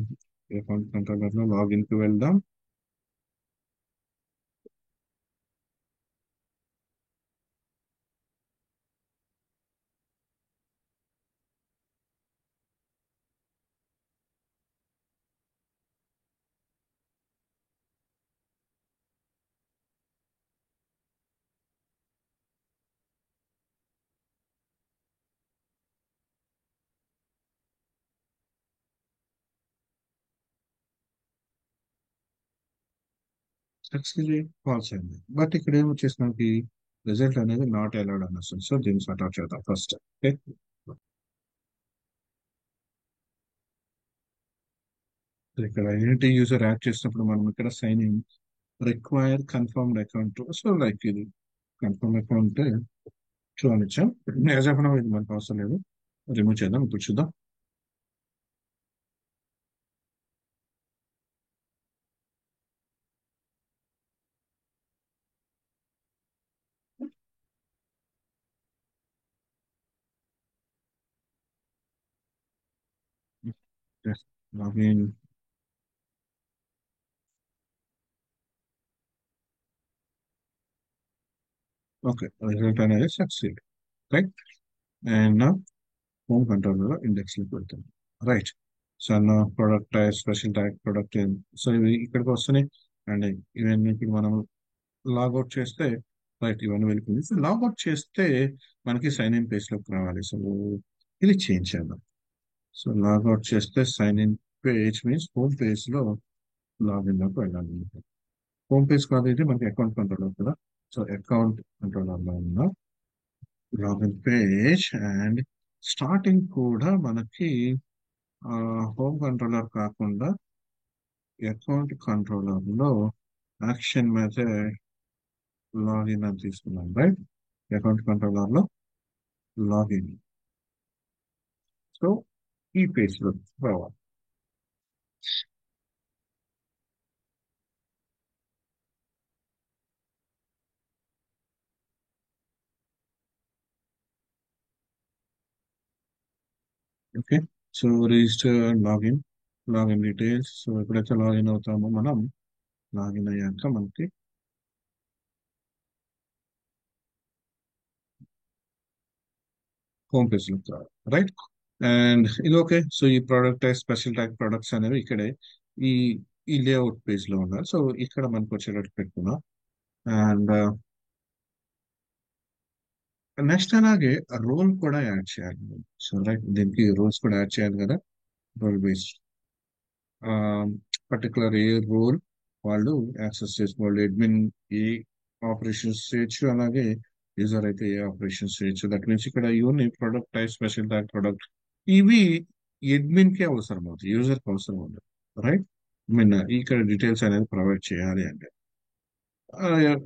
అకౌంట్ కంట్రోలర్ లో లాగిన్ కి వెళ్దాం. సక్సెస్ఫుల్లీ ఫాల్స్ అయింది. బట్ ఇక్కడ ఏమొచ్చేసి మనకి రిజల్ట్ అనేది నాట్ అలౌడ్ అని వస్తుంది. సో దీన్ని సార్ట్ అవుట్ చేద్దాం ఫస్ట్. ఓకే, ఇక్కడ ఐడెంటిటీ యూజర్ యాడ్ చేసినప్పుడు మనం ఇక్కడ sign in require confirmed account. So like ఇది కన్ఫర్మ్ అకౌంట్ ట్రూ అని ఇచ్చాం. యాజ్ ఆఫ్ నౌ ఇది మనకు అవసరం లేదు, రిమూవ్ చేద్దాం. ఇప్పుడు చూద్దాం. లాగిన్. ఓకే, రిజల్ట్ అనేది సక్సీడ్. రైట్. అండ్ హోమ్ కంట్రోల్లో ఇండెక్స్ లోకి వెళ్తాం. రైట్. సో నా product type, special type, product. So ఇవి ఇక్కడికి వస్తున్నాయి. అండ్ ఇవన్నీ ఇప్పుడు మనం లాగౌట్ చేస్తే రైట్ ఇవన్నీ వెళ్ళిపోయింది. సో లాగౌట్ చేస్తే మనకి సైన్ ఇన్ పేజ్ లోకి రావాలి. సో ఇది చేంజ్ చేద్దాం. సో లాగౌట్ చేస్తే sign in page means home page లో లాగిన్ లోకి వెళ్ళాలి. హోమ్ పేజ్ కాదు, ఇది మనకి అకౌంట్ కంట్రోలర్ కదా. సో అకౌంట్ కంట్రోలర్ లో ఉన్న లాగిన్ పేజ్. అండ్ స్టార్టింగ్ కూడా మనకి హోమ్ కంట్రోలర్ కాకుండా అకౌంట్ కంట్రోలర్ లో యాక్షన్ మెథడ్ లాగిన్ అని తీసుకున్నాం. రైట్, అకౌంట్ కంట్రోలర్ లో లాగిన్. సో ఈ పేజ్ లో రావాలి. Okay, so register login, login details. So ఎప్పుడైతే లాగిన్ అవుతామో మనం, లాగిన్ అయ్యాక మనకి హోమ్ పేజ్ లో రావాలి. రైట్. అండ్ ఇది ఓకే. సో ఈ ప్రోడక్ట్ స్పెషల్ ట్యాగ్ ప్రొడక్ట్స్ అనేవి ఇక్కడే ఈ ఈ లేఅవుట్ పేజ్ లో ఉన్నారు. సో ఇక్కడ మనకు వచ్చేటట్టు పెట్టుకున్నాం. అండ్ నెక్స్ట్ అలాగే రోల్ కూడా యాడ్ చేయాలి. సో రైట్, దీనికి రోల్స్ కూడా యాడ్ చేయాలి కదా. రోల్ బేస్డ్ పర్టికులర్ ఏ రోల్ వాళ్ళు యాక్సెస్ చేసుకోవాలి. అడ్మిన్ ఏ ఆపరేషన్స్ చేయొచ్చు, అలాగే యూజర్ అయితే ఏ ఆపరేషన్స్ చేయొచ్చు. దట్ మీన్స్ ఇక్కడ ఇవన్నీ product type, special type product, ఇవి అడ్మిన్ కి అవసరం అవుతుంది, యూజర్ కి అవసరం ఉండదు. రైట్. మీన్ ఇక్కడ డీటెయిల్స్ అనేది ప్రొవైడ్ చేయాలి అంటే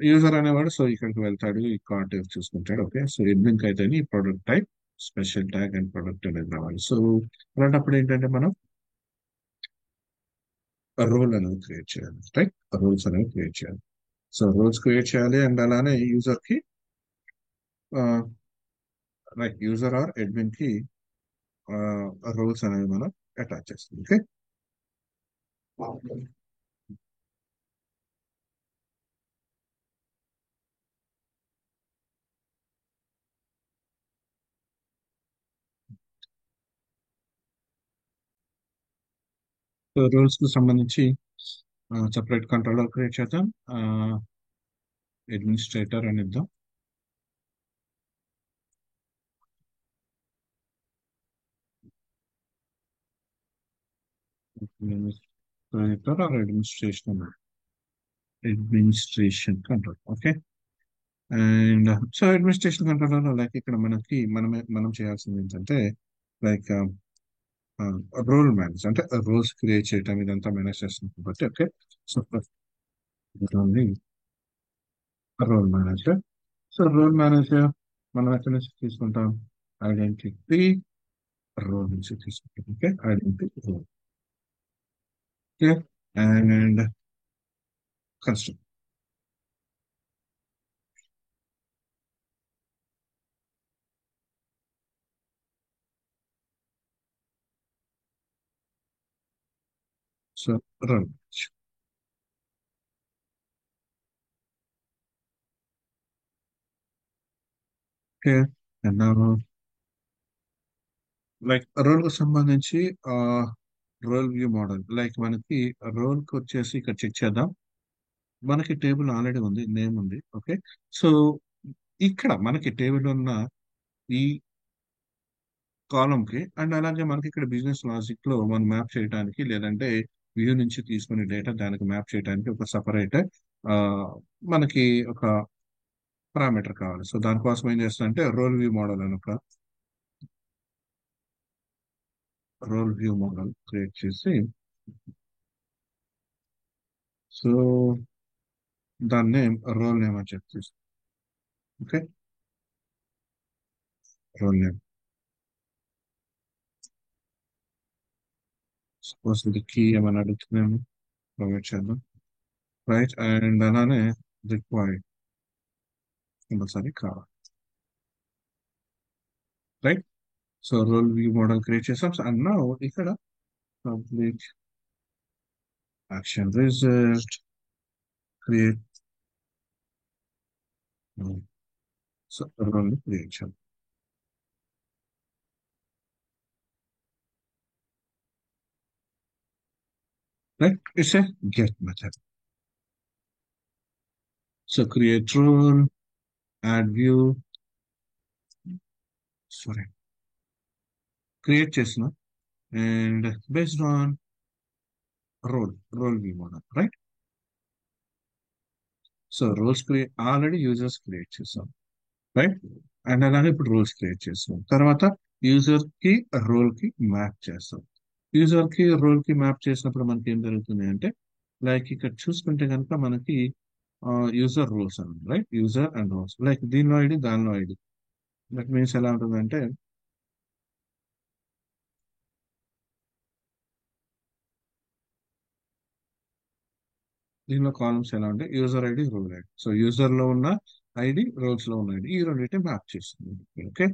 యూజర్ అనేవాడు సో ఇక్కడికి వెళ్తాడు, ఈ కార్ట్ చూసుకుంటాడు. ఓకే, సో అడ్మిన్ కి అయితే ఈ product type, special tag and product అనేది రావాలి. సో అలాంటప్పుడు ఏంటంటే మనం రోల్ అనేది క్రియేట్ చేయాలి. రైట్, రూల్స్ అనేవి క్రియేట్ చేయాలి. సో రూల్స్ క్రియేట్ చేయాలి. అండ్ అలానే యూజర్ కి లైక్ యూజర్ ఆర్ అడ్మిన్ కి రూల్స్ అనేవి మనం అటాచ్ చేస్తాం. ఓకే. సో రూల్స్ కి సంబంధించి సపరేట్ కంట్రోలర్ క్రియేట్ చేద్దాం. అడ్మినిస్ట్రేటర్ అని ఇద్దాం. Administrator or administration control. Okay. And so administration controller like ఇక్కడ మనం చేయాల్సింది ఏంటంటే లైక్ రోల్ మేనేజ్ అంటే రోల్స్ క్రియేట్ చేయటం, ఇదంతా మేనేజ్ చేస్తుంది కాబట్టి. Okay. So role manager. So role manager మనం ఎక్కడి నుంచి తీసుకుంటాం, ఐడెంటిటీ రోల్ నుంచి తీసుకుంటాం. Okay, identity role. Okay. And construct. So run. Okay. And now like role కు సంబంధించి రోల్ వ్యూ మోడల్ లైక్ మనకి రోల్ కి వచ్చేసి ఇక్కడ చెక్ చేద్దాం. మనకి టేబుల్ ఆల్రెడీ ఉంది, నేమ్ ఉంది. ఓకే. సో ఇక్కడ మనకి టేబుల్ ఉన్న ఈ కాలం కి అండ్ అలాగే మనకి ఇక్కడ బిజినెస్ లాజిక్ లో మనం మ్యాప్ చేయడానికి లేదంటే వ్యూ నుంచి తీసుకునే డేటా దానికి మ్యాప్ చేయడానికి ఒక సపరేట్ ఆ మనకి ఒక పారామీటర్ కావాలి. సో దానికోసం ఏం చేస్తా అంటే రోల్ వ్యూ మోడల్ అని ఒక రోల్ వ్యూ మోడల్ క్రియేట్ చేసి సో దాని నేమ్ రోల్ నేమ్ అని చెప్పేసి ఓకే. రోల్ నేమ్ సపోజ్ ఇది కీ ఏమైనా అడుగుతున్నాము ప్రొవైడ్ చేద్దాం. రైట్ అండ్ అలానే రిక్వైర్డ్ కంపల్సరీ కావాలి. Right. So role view model create చేసాం. అండ్ నౌ ఇక్కడ public action result create so role create చేద్దాం. Right. It's a get method. So create role, add view, sorry create చేసిన and based on role view model. Right. So roles create already users create చేసాం. Right. And అలానే ఇప్పుడు roles create చేస్తాం. తర్వాత user కి role కి map చేస్తాం. User కి రోల్ కి మ్యాప్ చేసినప్పుడు మనకి ఏం జరుగుతుంది అంటే లైక్ ఇక్కడ చూసుకుంటే కనుక మనకి యూజర్ రోల్స్ అన్నమాట. Right. User and roles like దీనిలో ఐడి దానిలో ఐడి. దట్ మీన్స్ ఎలా ఉంటుందంటే దీనిలో కాలమ్స్ ఎలా ఉంటాయి user ID role ID. So user లో ఉన్న ఐడి రోల్స్ లో ఉన్న ఐడి ఈ రెండింటి మ్యాప్ చేస్తుంది. ఓకే.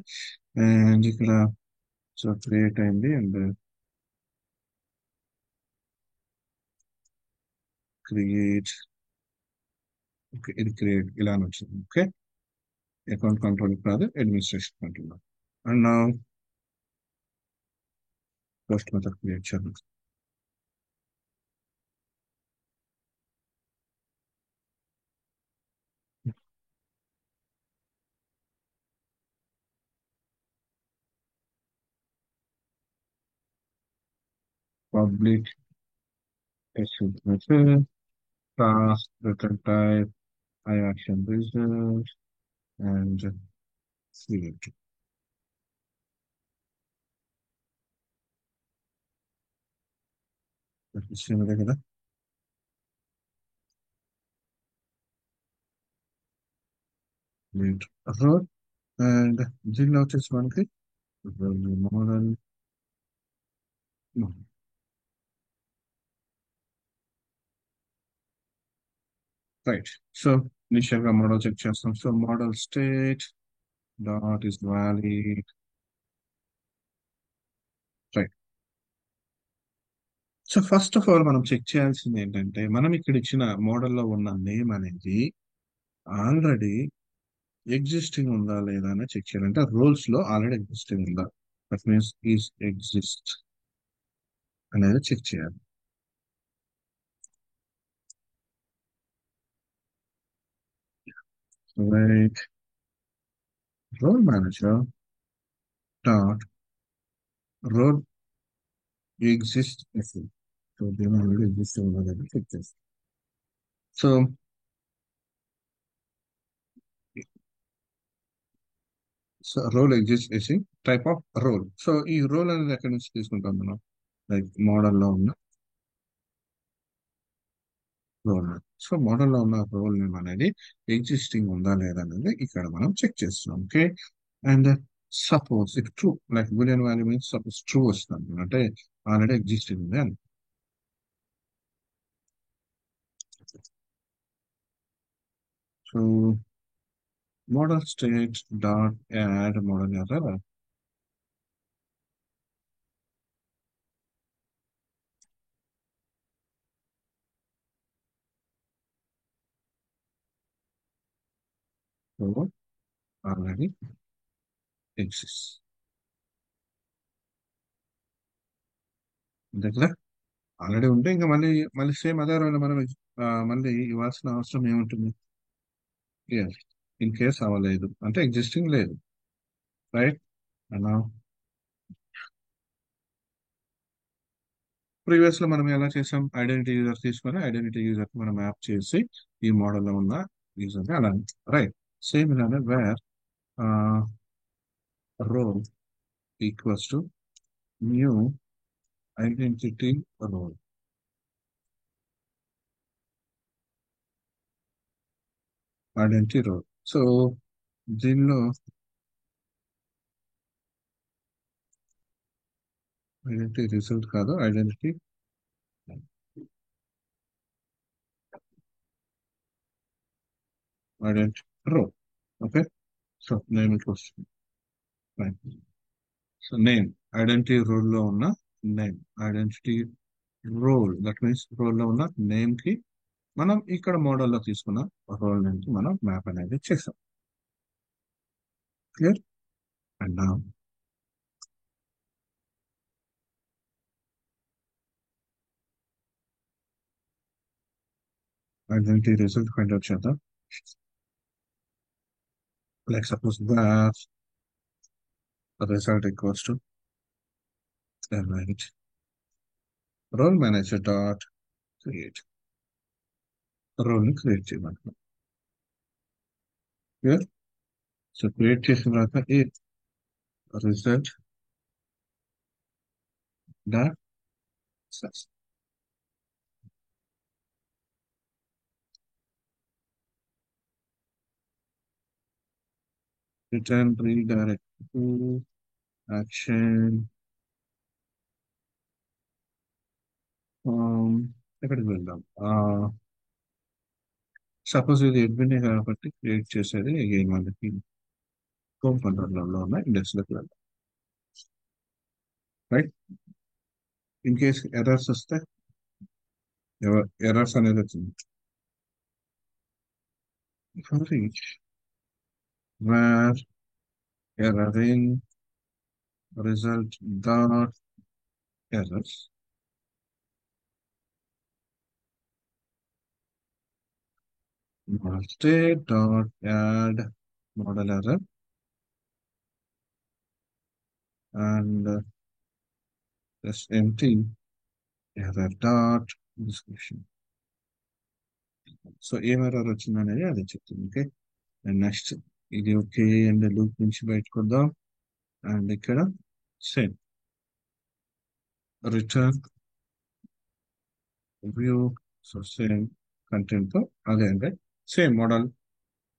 అండ్ ఇక్కడ సో క్రియేట్ అయింది అండ్ క్రియేట్. ఓకే. ఇది క్రియేట్ ఇలా అని వచ్చింది. ఓకే. అకౌంట్ కంట్రోల్ కాదు అడ్మినిస్ట్రేషన్ కంట్రోల్. అండ్ నా పోస్ట్ మెథడ్ క్రియేట్ చేద్దాం. Public method task return type I action result and create. ఇదే కదా. క్రియేట్ రోల్ అండ్ దీనిలో వచ్చేసి మనకి మోడల్ రైట్. సో ఇనిషియల్ గా మోడల్ చెక్ చేస్తాం. So model state dot is valid. Right. So first of all మనం check చేయాల్సింది ఏంటంటే మనం ఇక్కడ ఇచ్చిన మోడల్లో ఉన్న నేమ్ అనేది ఆల్రెడీ ఎగ్జిస్టింగ్ ఉందా లేదా అని చెక్ చేయాలంటే రోల్స్ లో ఆల్రెడీ ఎగ్జిస్టింగ్ ఉందా. దట్ మీన్స్ ఈస్ ఎగ్జిస్ట్ అనేది చెక్ చేయాలి. Right. Role manager dot role exist SL. So దీని ఆల్రెడీ ఎగ్జిస్టింగ్ ఉందా లేదా చెక్ చేస్తాం. So role exist AC type of role. So ఈ రోల్ అనేది ఎక్కడి నుంచి తీసుకుంటాం మనం లైక్ మోడల్లో ఉన్న రోల్ నేమ్. సో మోడల్లో ఉన్న రోల్ నేమ్ అనేది ఎగ్జిస్టింగ్ ఉందా లేదా అనేది ఇక్కడ మనం చెక్ చేస్తున్నాం. Okay. And suppose it true like Boolean value means suppose true వస్తుంది అంటే ఆల్రెడీ ఎగ్జిస్టింగ్ ఉంది అని. So model state dot add model error. So already exists. అంతే కదా. ఆల్రెడీ ఉంటే ఇంకా మళ్ళీ మళ్ళీ సేమ్ అదే రోజు మనం మళ్ళీ ఇవ్వాల్సిన అవసరం ఏముంటుంది? Yes. ఇన్ కేస్ అవ్వలేదు అంటే ఎగ్జిస్టింగ్ లేదు, రైట్. అలా ప్రీవియస్ లో మనం ఎలా చేసాం? ఐడెంటిటీ యూజర్ తీసుకొని ఐడెంటిటీ యూజర్ కి మనం మ్యాప్ చేసి ఈ మోడల్లో ఉన్న యూజర్ ని అలా, రైట్. సేమ్ ఇలానే where role equals to new identity role. Identity role. So దీనిలో ఐడెంటిటీ రిజల్ట్ కాదు, identity identity role. Okay. So name ఇట్లా వస్తుంది. సో నేమ్ ఐడెంటిటీ రోల్ లో ఉన్న name, identity role that means role లో ఉన్న నేమ్ కి మనం ఇక్కడ మోడల్లో తీసుకున్న రోల్ నేమ్ కి మనం మ్యాప్ అనేది చేసాం. Clear. And identity result find out చేద్దాం. Like suppose that result equals to right role manager dot create. Role ని క్రియేట్ చేయమంటున్నాం. క్లియర్. సో క్రియేట్ చేసిన తర్వాత ఈ result dot return redirect to action. ఎక్కడికి వెళ్దాం? సపోజ్ ఇది అడ్మిన్ కాబట్టి క్రియేట్ చేసేది అగైన్ మనకి హోమ్ కంట్రోలర్ లో ఉన్న ఇండెక్స్ లోకి వెళ్దాం, రైట్. ఇన్ కేస్ ఎర్రర్స్ వస్తే, ఎర్రర్స్ అనేది వచ్చింది for each where erroring result dot errors model state dot add model error and just empty error dot description. So ఏం ఎర్రర్ వచ్చింది అనేది అది చెప్తుంది. ఓకే. అండ్ నెక్స్ట్ ఇది ఓకే అండ్ లూప్ నుంచి బయటకు వద్దాం. అండ్ ఇక్కడ same return view. So same content తో అదే అంటే సేమ్ మోడల్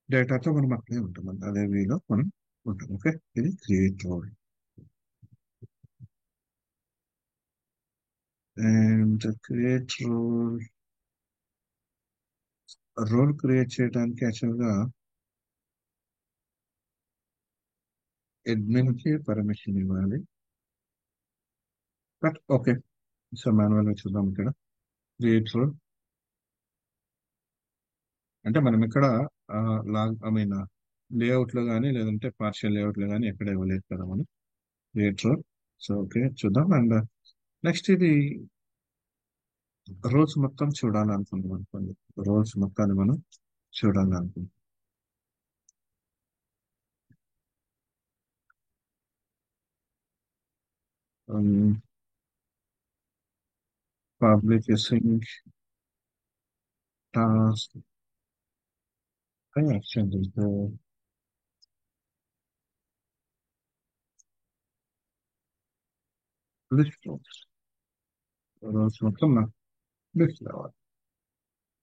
డేటాతో మనం అట్లే ఉంటాం, అదే వేలో మనం ఉంటాం. ఓకే. ఇది create role. And create role create చేయడానికి యాక్చువల్గా అడ్మిన్ కి పర్మిషన్ ఇవ్వాలి. But okay. సో మాన్యువల్ గా చూద్దాం. ఇక్కడ క్రియేట్ రోల్ అంటే మనం ఇక్కడ లాగ్ ఐ మీన్ లేఅవుట్ లో కానీ లేదంటే పార్షియల్ లేఅవుట్ లో కానీ ఎక్కడ ఇవ్వలేదు కదా మనం క్రియేట్ రోల్. సో ఓకే చూద్దాం. అండ్ నెక్స్ట్ ఇది రోల్స్ మొత్తం చూడాలనుకుంటాం అనుకోండి. రోల్స్ మొత్తాన్ని మనం చూడాలనుకుంటాం. Publishing task action list roles మొత్తం నాకు లిస్ట్ రావాలి.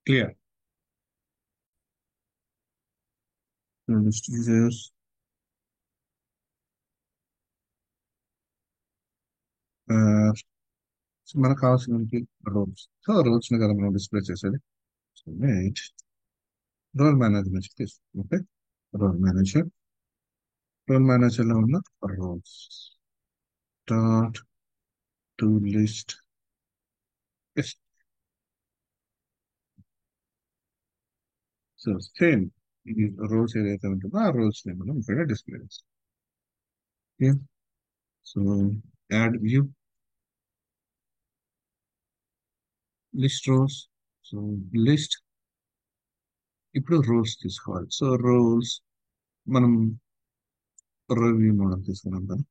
క్లియర్. లిస్ట్ యూజర్స్ మనకు కావాల్సిన రోల్స్. సో రోల్స్ ని కదా మనం డిస్ప్లే చేసేది. రోల్ మేనేజర్ నుంచి తీసుకుంటాం. Okay. Role manager, role manager లో ఉన్న roles dot to list. So same ఈ రోల్స్ ఏదైతే ఉంటుందో ఆ రోల్స్ ని మనం ఇక్కడ డిస్ప్లే చేస్తాం. Okay. So add view, list roles. So list, ఇప్పుడు రోల్స్ తీసుకోవాలి. సో రోల్స్ మనం రివ్యూ మోడల్ తీసుకున్నాం కదా.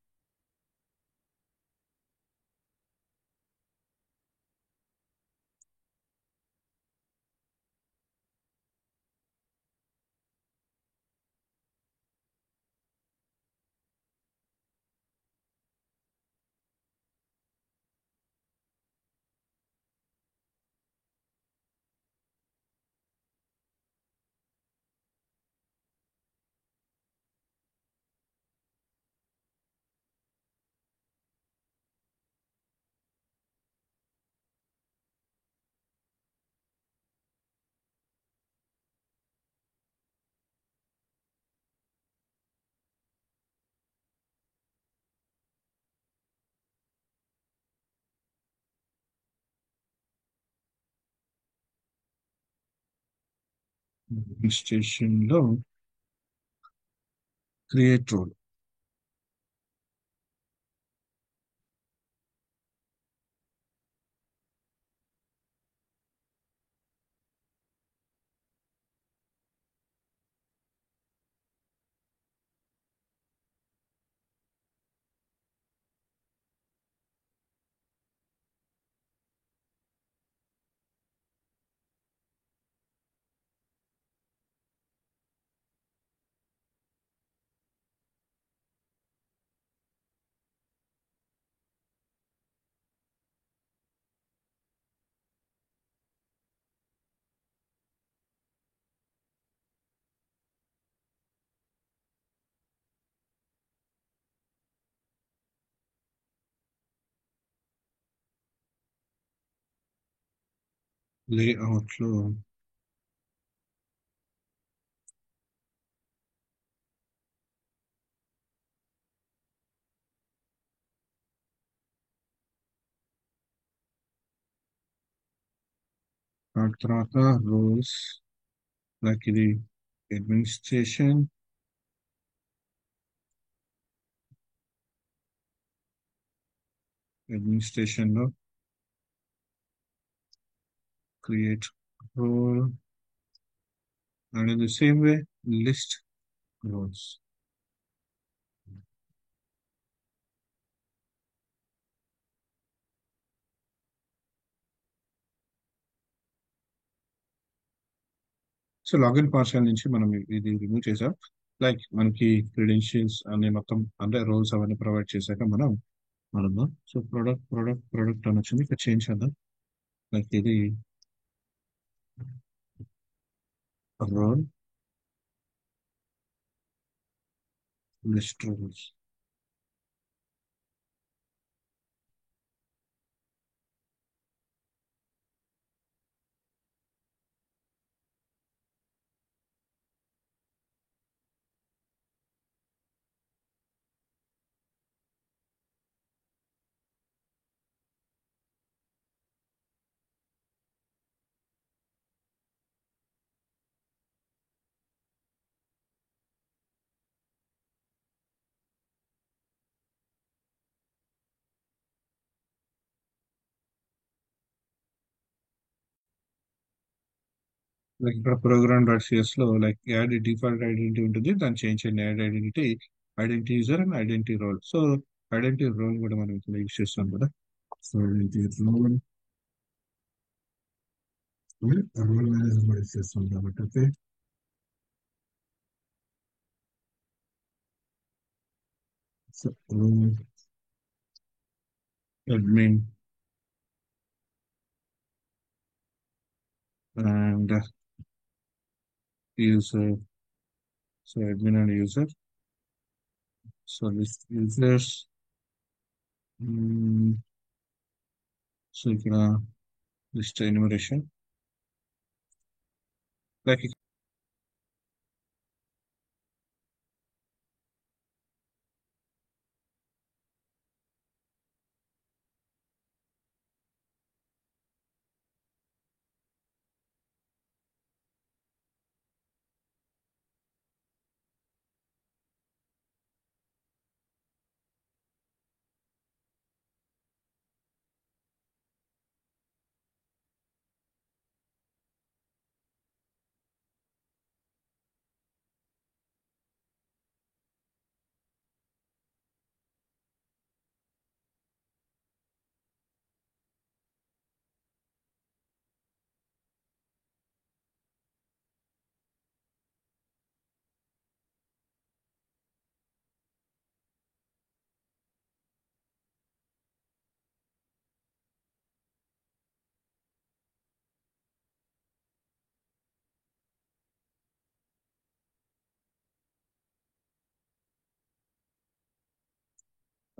స్టేషన్ లో క్రియేట్ రోల్. లేఅవుట్ లో ఆ తర్వాత రోల్స్, లైక్ ఇది అడ్మినిస్ట్రేషన్. అడ్మినిస్ట్రేషన్ లో create role, and in the same way list roles. So login partial నుంచి మనం ఇది రిమూవ్ చేసాం. లైక్ మనకి క్రెడెన్షియల్స్ అనే మొత్తం అంటే రోల్స్ అవన్నీ ప్రొవైడ్ చేశాక మనము సో ప్రొడక్ట్ అని వచ్చింది, ఇక్కడ చేంజ్ చేద్దాం. లైక్ ఇది రోల్ లిస్ట్ రోల్స్. లైక్ ఇక్కడ ప్రోగ్రామ్ డాట్ సిఎస్ లో లైక్ యాడ్ డిఫాల్ట్ ఐడెంటిటీ ఉంటుంది, దాన్ని చేంజ్ చేయండి. Add identity user and identity role. So identity role కూడా మనం ఇక్కడ యూజ్ చేస్తాం కదా. సో ఐడెంటిటీ రోల్ మేనేజర్ కూడా యూజ్ చేస్తాం కాబట్టి okay. So role admin and user. So admin and user. So list users. So ఇక్కడ list enumeration. Like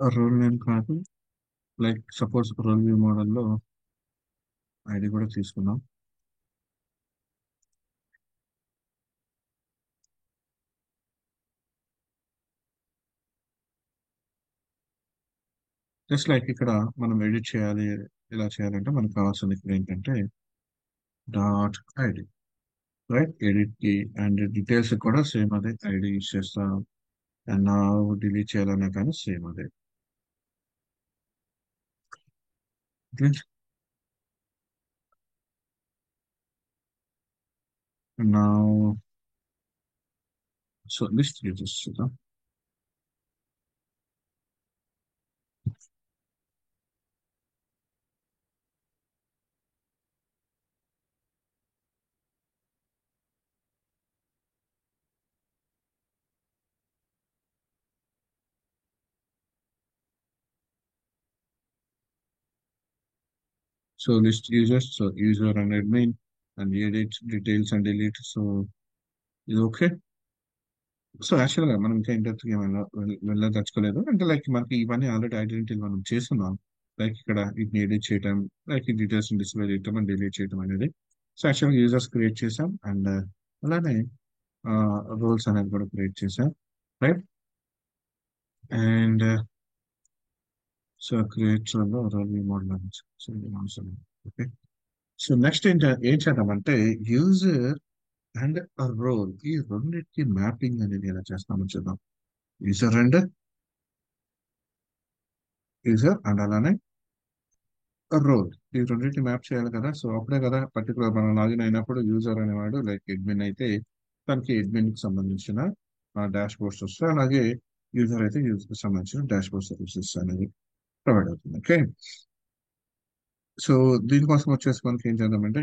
role name కాదు, లైక్ సపోజ్ రోల్ వ్యూ మోడల్లో ఐడి కూడా తీసుకుందాం. జస్ట్ లైక్ ఇక్కడ మనం ఎడిట్ చేయాలి, ఎలా చేయాలంటే మనకు కావాల్సింది ఇక్కడ ఏంటంటే డాట్ ఐడి, రైట్? ఎడిట్ కి అండ్ డీటెయిల్స్ కూడా సేమ్ అదే ఐడి యూస్ చేస్తాం. అండ్ నా డిలీట్ చేయాలన్నా కానీ సేమ్ అదే. నా సో లిస్ట్ యూజెస్ చూద్దాం. So list users, so user and admin and edit details and delete. So ఇది ఓకే. సో యాక్చువల్గా మనం ఇంకా ఇంటర్ ఏమైనా వెళ్ళదలుచుకోలేదు అంటే లైక్ మనకి ఇవన్నీ ఆల్రెడీ ఐడెంటిటీ మనం చేస్తున్నాం. లైక్ ఇక్కడ వీటిని ఎడిట్ చేయడం, లైక్ ఈ డీటెయిల్స్ డిస్ప్లే చేయడం అండ్ డిలీట్ చేయడం అనేది. సో యాక్చువల్గా యూజర్స్ క్రియేట్ చేసాం అండ్ అలానే రోల్స్ అనేది కూడా క్రియేట్ చేసాం, right? And so create role model నుంచి సో ఓకే. సో నెక్స్ట్ ఏం చేద్దామంటే యూజర్ అండ్ రోల్ ఈ రెండింటికి మ్యాపింగ్ అనేది ఎలా చేస్తామో చూద్దాం. యూజర్ అండ్ యూజర్ అండ్ అలానే రోల్ ఈ రెండింటిని మ్యాప్ చేయాలి కదా. సో అప్పుడే కదా పర్టికులర్ మనం లాగిన్ అయినప్పుడు యూజర్ అనేవాడు లైక్ అడ్మిన్ అయితే తనకి అడ్మిన్ కి సంబంధించిన డాష్ బోర్డ్స్ వస్తాయి, అలాగే యూజర్ అయితే యూజర్ కి సంబంధించిన డాష్ బోర్డ్ సర్వీసెస్ అనేది ప్రొవైడ్ అవుతుంది. ఓకే. సో దీనికోసం వచ్చేసి మనకి ఏం చేద్దామంటే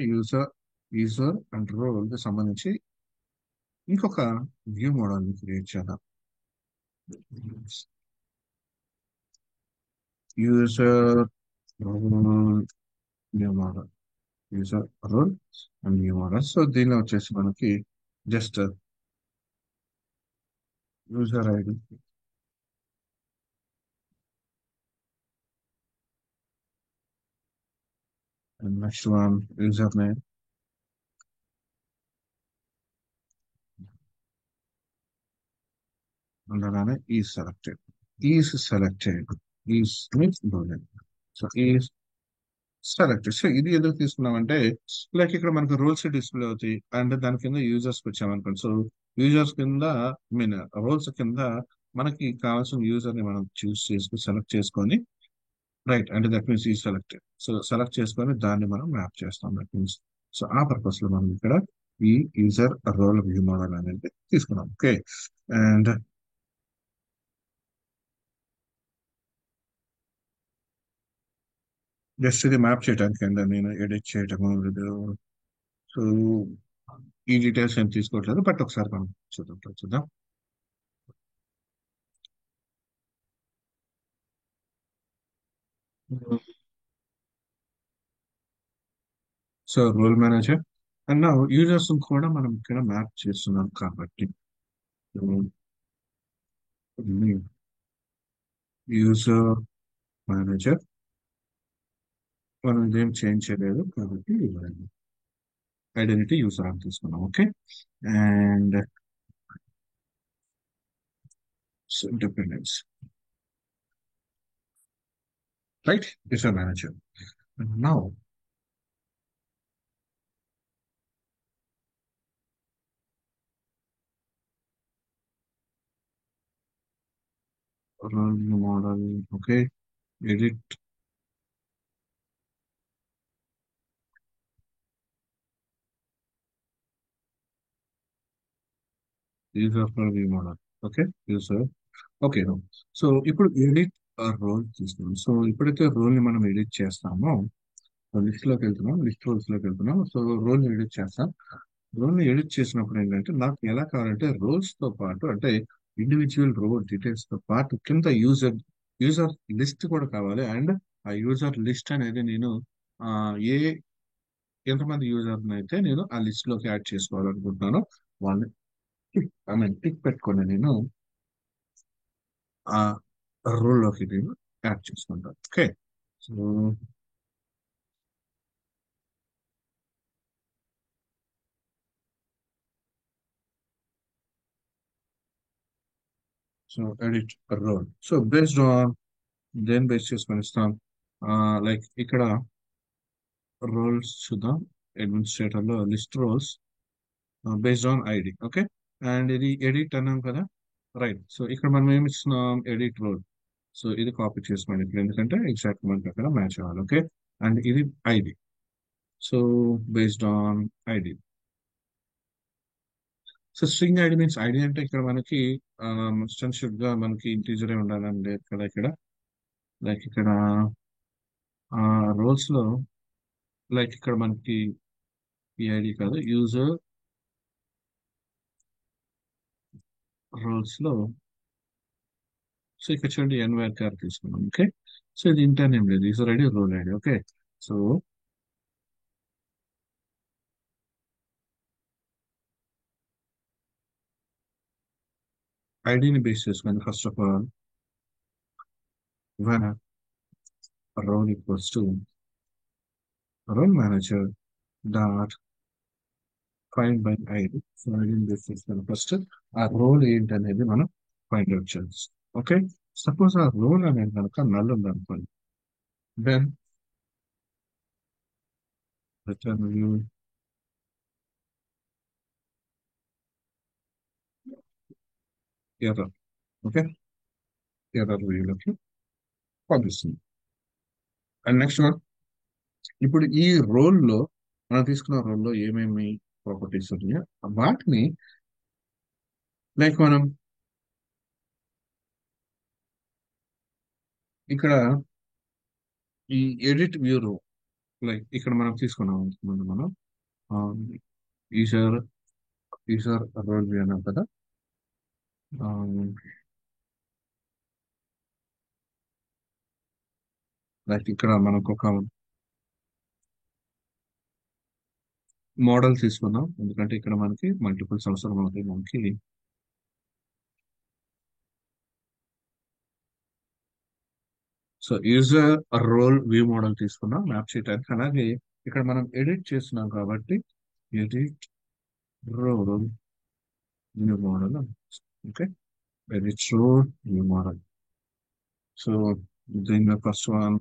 యూజర్ అండ్ రోల్ కి సంబంధించి ఇంకొక వ్యూ మోడల్ ని క్రియేట్ చేద్దాం. User role view model, user role and view model. So దీనిలో వచ్చేసి మనకి just user ID and next one user name ఉండగానే is selected is means dotnet. So is selected. So ఇది ఎందుకు తీసుకున్నామంటే లైక్ ఇక్కడ మనకు రోల్స్ డిస్ప్లే అవుతాయి అండ్ దాని కింద యూజర్స్ వచ్చామనుకోండి. సో యూజర్స్ కింద ఐ మీన్ రోల్స్ కింద మనకి కావాల్సిన యూజర్ ని మనం చూస్ చేసుకుని సెలెక్ట్ చేసుకొని, రైట్? అంటే దట్ మీన్స్ ఈ సెలెక్టెడ్. సో సెలెక్ట్ చేసుకొని దాన్ని మనం మ్యాప్ చేస్తాం, దట్ మీన్స్. సో ఆ పర్పస్ లో మనం ఇక్కడ ఈ యూజర్ రోల్ వ్యూ మోడల్ అనేది తీసుకున్నాం. ఓకే. అండ్ జస్ట్ ఇది మ్యాప్ చేయడానికి అండ్ నేను ఎడిట్ చేయటము సో ఈ డీటెయిల్స్ ఏం తీసుకోవట్లేదు, బట్ ఒకసారి మనం చూద్దాం. సో రోల్ మేనేజర్ అండ్ నా యూజర్స్ కూడా మనం ఇక్కడ మ్యాప్ చేస్తున్నాం కాబట్టి యూజర్ మేనేజర్ మనం ఇదేం చేంజ్ చేయలేదు కాబట్టి ఐడెంటిటీ యూజర్ అని తీసుకున్నాం. Okay. And dependence, right? User manager. Now role model, okay. Edit user for view model, okay. User, okay. So ఇప్పుడు ఎడిట్ రోల్ తీసుకున్నాం. సో ఎప్పుడైతే రోల్ ని మనం ఎడిట్ చేస్తామో లిస్ట్ లోకి వెళ్తున్నాం, లిస్ట్ రోల్స్ లోకి వెళ్తున్నాం. సో రోల్ ని ఎడిట్ చేస్తాం. రోల్ ని ఎడిట్ చేసినప్పుడు ఏంటంటే నాకు ఎలా కావాలంటే రోల్స్ తో పాటు అంటే ఇండివిజువల్ రోల్ డీటెయిల్స్ తో పాటు కింద యూజర్ లిస్ట్ కూడా కావాలి. అండ్ ఆ యూజర్ లిస్ట్ అనేది నేను ఆ, ఏ ఎంతమంది యూజర్ అయితే నేను ఆ లిస్ట్ లోకి యాడ్ చేసుకోవాలనుకుంటున్నానో వాళ్ళని ఐ మీన్ టిక్ పెట్టుకొని నేను రోల్లోకి నేను యాడ్ చేసుకుంటాను. Okay. So so edit role. So based on దేని బేస్ చేసుకొని ఇస్తాం. లైక్ ఇక్కడ రోల్స్ చూద్దాం. అడ్మినిస్ట్రేటర్ లో list roles based on ID. Okay. And ఇది ఎడిట్ అన్నాం కదా. రైట్. సో ఇక్కడ మనం ఏమి ఇస్తున్నాం, ఎడిట్ రోల్. సో ఇది కాపీ చేసుకోండి ఇప్పుడు, ఎందుకంటే ఎగ్జాక్ట్ మనకి అక్కడ మ్యాచ్ అవ్వాలి. ఓకే. అండ్ ఇది ID. So based on ID. So string ID means ID అంటే ఇక్కడ మనకి మస్ట్ గా మనకి ఇంటీజరే ఉండాలని లేదు కదా ఇక్కడ. లైక్ ఇక్కడ రోల్స్ లో, లైక్ ఇక్కడ మనకి ఈ ఐడి కాదు, యూజర్ రోల్స్ లో. సో ఇక్కడ చూడండి ఎన్వైఆర్ కార్ తీసుకున్నాం. ఓకే. సో ఇది ఇంటర్ నేమ్ లేదు, user ID role ID. Okay. So ఐడిని బేస్ చేసుకొని first of all when role equals to role manager dot find by ID. So ఐడిని బేస్ చేసుకొని ఫస్ట్ ఆ రోల్ ఏంటి అనేది మనం ఫైండ్ అవుట్ చేయాలి. ఓకే. సపోజ్ ఆ రోల్ అనేది కనుక నల్ ఉందనుకోండి, then return view error. Okay. Error వ్యూలోకి పంపిస్తుంది. అండ్ నెక్స్ట్ వన్, ఇప్పుడు ఈ రోల్లో మనం తీసుకున్న రోల్లో ఏమేమి ప్రాపర్టీస్ ఉన్నాయో వాటిని, లైక్ మనం ఇక్కడ ఈ ఎడిట్ వ్యూ రో, లైక్ ఇక్కడ మనం తీసుకున్నాం ముందు మనం యూజర్ యూజర్ రోల్ వ్యూ అన్నాం కదా. లైక్ ఇక్కడ మనకు ఒక మోడల్ తీసుకున్నాం, ఎందుకంటే ఇక్కడ మనకి మల్టిపుల్స్ అవసరం అవుతాయి మనకి. So user role view model తీసుకున్నాం మ్యాప్ షీట్ అని. అలాగే ఇక్కడ మనం ఎడిట్ చేస్తున్నాం కాబట్టి edit role view model. Okay. Edit role view model. So దీని first one.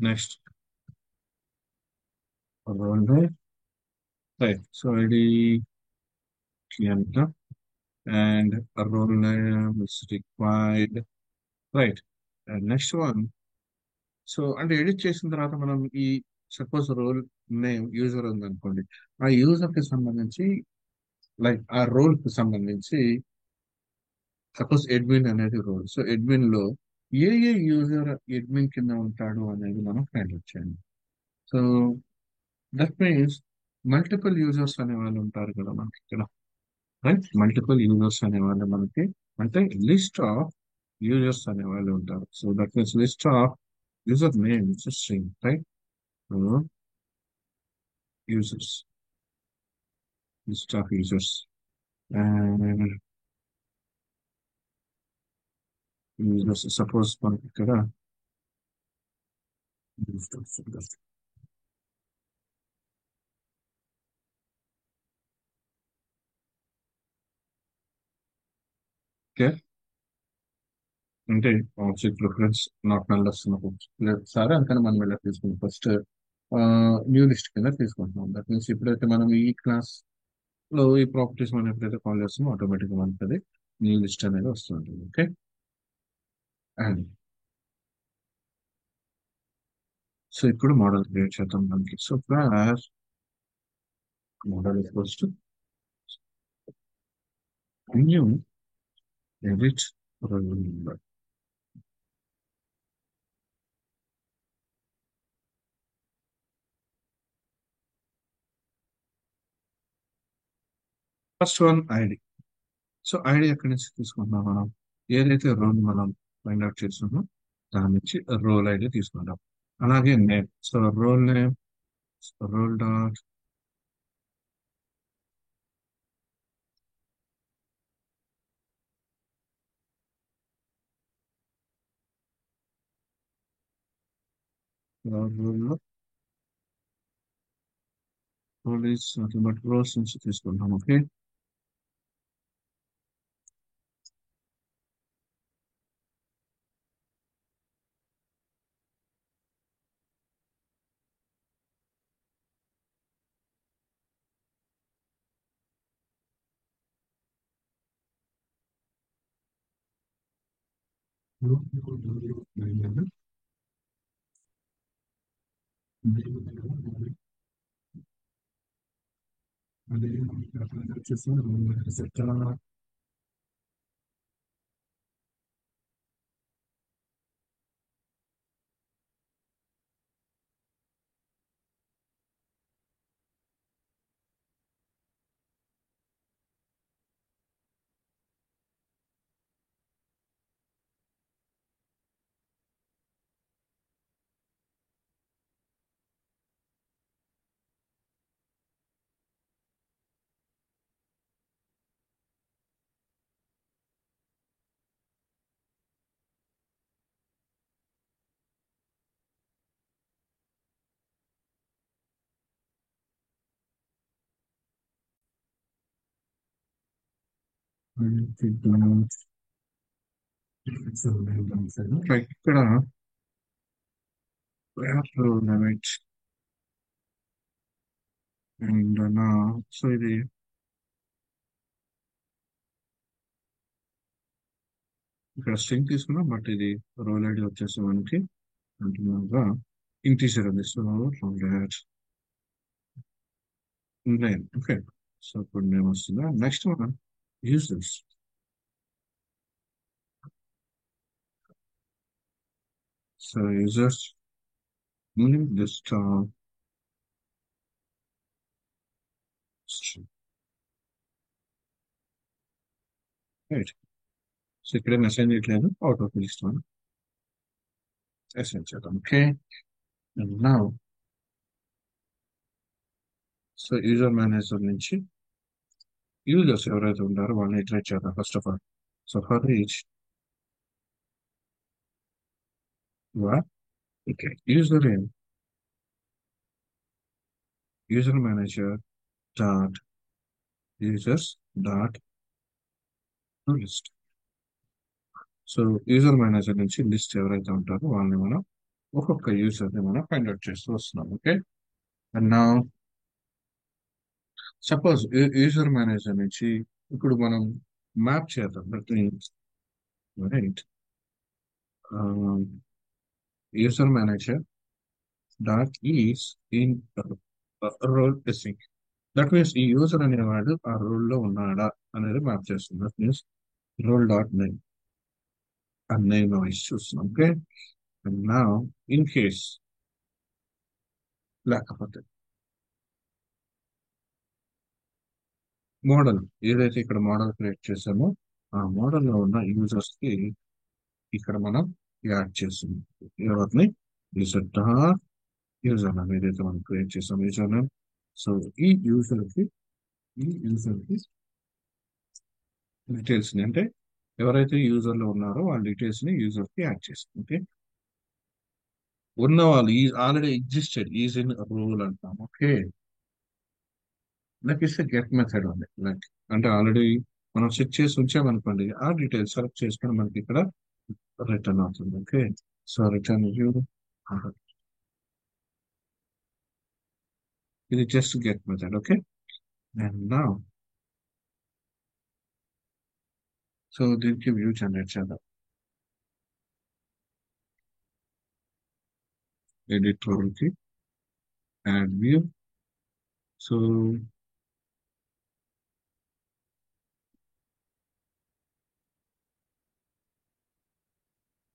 Next role right. So ఇది ఎంత, and a role name is required. Right. And next one. So అంటే ఎడిట్ చేసిన తర్వాత మనం ఈ సపోజ్ రోల్ నేమ్ యూజర్ ఉందనుకోండి, ఆ యూజర్ కి సంబంధించి, లైక్ ఆ రోల్ కి సంబంధించి సపోజ్ అడ్మిన్ అనేది రోల్. సో అడ్మిన్ లో ఏ ఏ యూజర్ అడ్మిన్ కింద ఉంటాడు అనేది మనం ఫైండ్ అవుట్ చేయండి. So that means multiple users అనే వాళ్ళు ఉంటారు కదా మనకి ఇక్కడ. రైట్. మల్టిపుల్ యూజర్స్ అనే వాళ్ళు మనకి, అంటే లిస్ట్ ఆఫ్ యూజర్స్ అనే వాళ్ళు ఉంటారు. So that means list of user name it's string. Right. So users, list of users and users. Suppose మనకి ఇక్కడ ఓకే. అంటే ఆబ్జెక్ట్ రిఫరెన్స్ నాట్ నల్ వస్తున్నప్పుడు లేదు సరే, అందుకని మనం ఇలా తీసుకుంటాం ఫస్ట్ న్యూ లిస్ట్ కింద తీసుకుంటున్నాం. దట్ మీన్స్ ఎప్పుడైతే మనం ఈ క్లాస్ లో ఈ ప్రాపర్టీస్ మనం ఎప్పుడైతే కాల్ చేస్తామో ఆటోమేటిక్ గా మనకి అది న్యూ లిస్ట్ అనేది వస్తుంటుంది. ఓకే. అండ్ సో ఇప్పుడు మోడల్ క్రియేట్ చేద్దాం మనకి. So class modal equals to new edit roll number. First one ID. So ID ఎక్కడి నుంచి తీసుకుంటున్నాం మనం, ఏదైతే రోల్ మనం ఫైండ్ అవుట్ చేస్తున్నామో దాని నుంచి రోల్ ఐడి తీసుకుంటాం. అలాగే name. So role name Role dot role role is nothing but rows నుంచి తీసుకుంటాం. ఓకే. Like ఇక్కడ limit అండ్ నా సో ఇది ఇక్కడ స్ట్రింగ్ తీసుకున్నాం, బట్ ఇది రోల్ ఐడి వచ్చేసి మనకి కంటిన్యూగా ఇంటీజర్ ఉంది. So line okay. సో ఇప్పుడు నేను వస్తుందా నెక్స్ట్ మనం users. So users just right. So ఇక్కడ మెసేజ్ చేయట్లేదు, అవుట్ ఆఫ్ లిస్ట్ మనం అసైన్ చేద్దాం. Okay. And now so user manager నుంచి యూజర్స్ ఎవరైతే ఉంటారో వాళ్ళని ఇటరేట్ చేద్దాం first of all. So for each okay user manager dot users dot list. So user manager నుంచి లిస్ట్ ఎవరైతే ఉంటారో వాళ్ళని మనం ఒక్కొక్క యూజర్ ని మనం ఫైండ్ అవుట్ చేస్తూ వస్తున్నాం. ఓకే. అండ్ నా సపోజ్ యూజర్ మేనేజర్ నుంచి ఇప్పుడు మనం మ్యాప్ చేద్దాం. That means right user manager dot is in role sync. That means ఈ యూజర్ అనేవాడు ఆ రోల్ లో ఉన్నాడా అనేది మ్యాప్ చేస్తుంది. That means role dot name ఆ నేమ్ వైస్ చూస్తున్నాం. ఓకే. అండ్ నా ఇన్ కేస్ లేకపోతే మోడల్ ఏదైతే ఇక్కడ మోడల్ క్రియేట్ చేసామో ఆ మోడల్ లో ఉన్న యూజర్స్ కి ఇక్కడ మనం యాడ్ చేస్తున్నాం. ఎవరిని యూజర్ డాట్ యూజర్ నేమ్ ఏదైతే మనం క్రియేట్ చేసాం యూజర్ నేమ్. సో ఈ యూజర్ కి ఈ యూజర్ కి డీటెయిల్స్ ని అంటే ఎవరైతే యూజర్ లో ఉన్నారో వాళ్ళ డీటెయిల్స్ ని యూజర్ కి యాడ్ చేస్తాం. ఓకే. ఉన్న వాళ్ళు ఈ already existed is in role అంటాం. ఓకే. నాకు ఇస్తే గెట్ మెథడ్ ఉంది. లైక్ అంటే ఆల్రెడీ మనం సెట్ చేసి ఉంచామనుకోండి, ఆ డీటెయిల్స్ సెలెక్ట్ చేసుకొని మనకి ఇక్కడ రిటర్న్ అవుతుంది. ఓకే. సో రిటర్న్ వ్యూ ఇది just get method. Okay. And నా సో దీనికి వ్యూ జనరేట్ చేద్దాం. ఎడిట్ రోల్ కి add view. So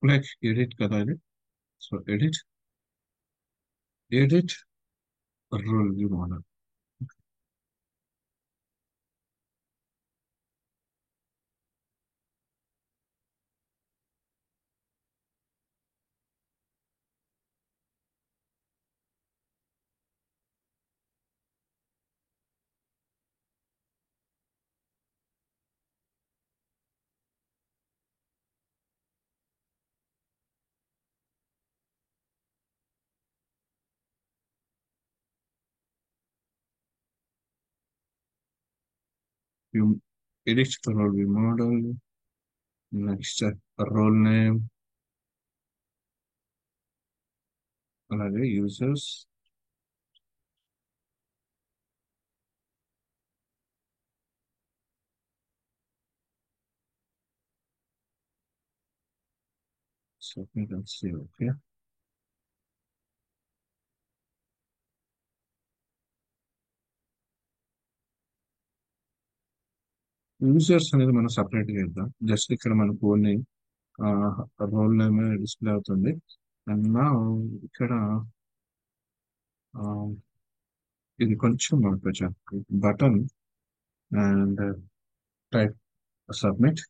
like edit కదా ఇది. So edit role view model. You edit the role view model. Next, role name, అలాగే users. So we can see, okay. Users అనేది మనం సపరేట్గా ఇద్దాం. జస్ట్ ఇక్కడ మనకు ఓన్లీ రోల్ నేమ్ డిస్ప్లే అవుతుంది. అండ్ నా ఇక్కడ ఆ, ఇది కొంచెం మార్పొచ్చాను. Button and type submit.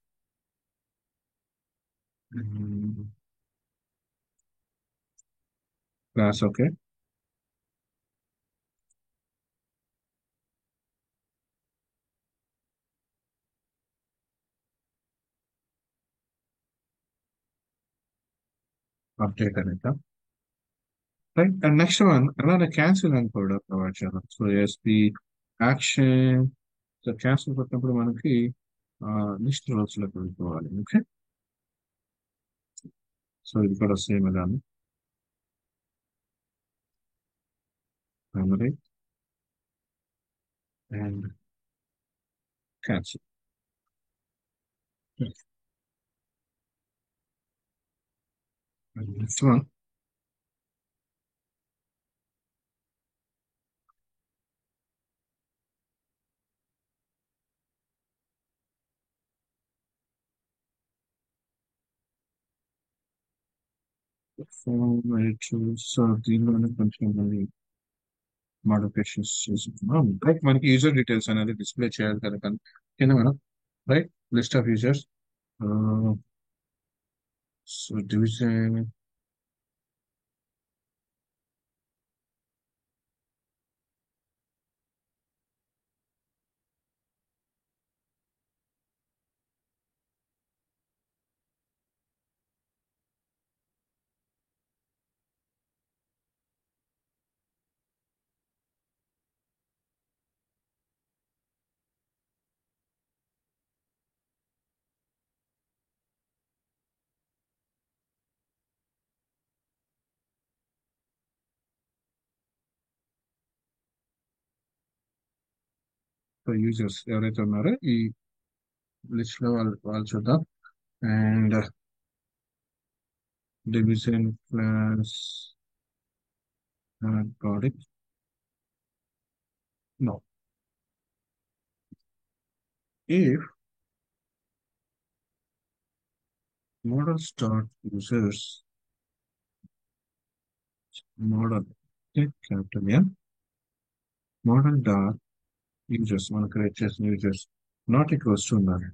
Class okay. Update అనేది రైట్. అండ్ నెక్స్ట్ వన్ అలానే క్యాన్సిల్ అని కూడా ప్రొవైడ్ చేద్దాం. So asp action. So cancel కొట్టినప్పుడు మనకి లిస్ట్ రోల్స్ లోకి వెళ్ళిపోవాలి. ఓకే. సో ఇది కూడా సేమ్ ఇలానే primary and cancel. Next one so దీనిలోనే కొంచెం మళ్ళీ మోడిఫికేషన్స్ చేసుకున్నాం. రైట్. మనకి యూజర్ డీటెయిల్స్ అనేది డిస్ప్లే చేయాలి కదా కింద మనం. Right. List of users. So division users ఎవరైతే ఉన్నారో ఈ లిస్ట్ లో వాళ్ళు చూద్దాం. And division class body no. If model start users model capital M model dot users మనం క్రియేట్ చేసిన యూజర్స్ నాట్ ఈక్వల్స్ టు ఉండాలి.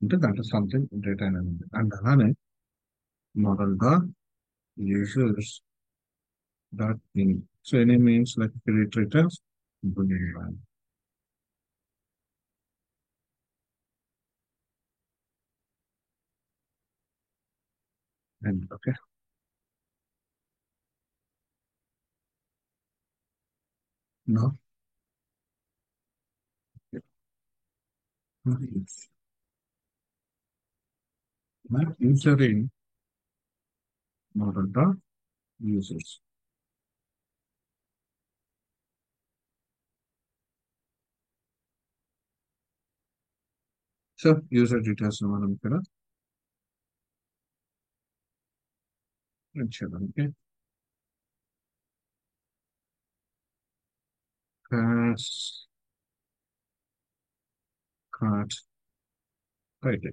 అంటే దాంట్లో సంథింగ్ డేటా అనేది ఉంది. అండ్ అలానే model dot users dot in. So any means like create returns boolean. And okay. No user in model dot users. So user details మనం ఇక్కడ ఇచ్చేద్దాం. Okay. Class card right.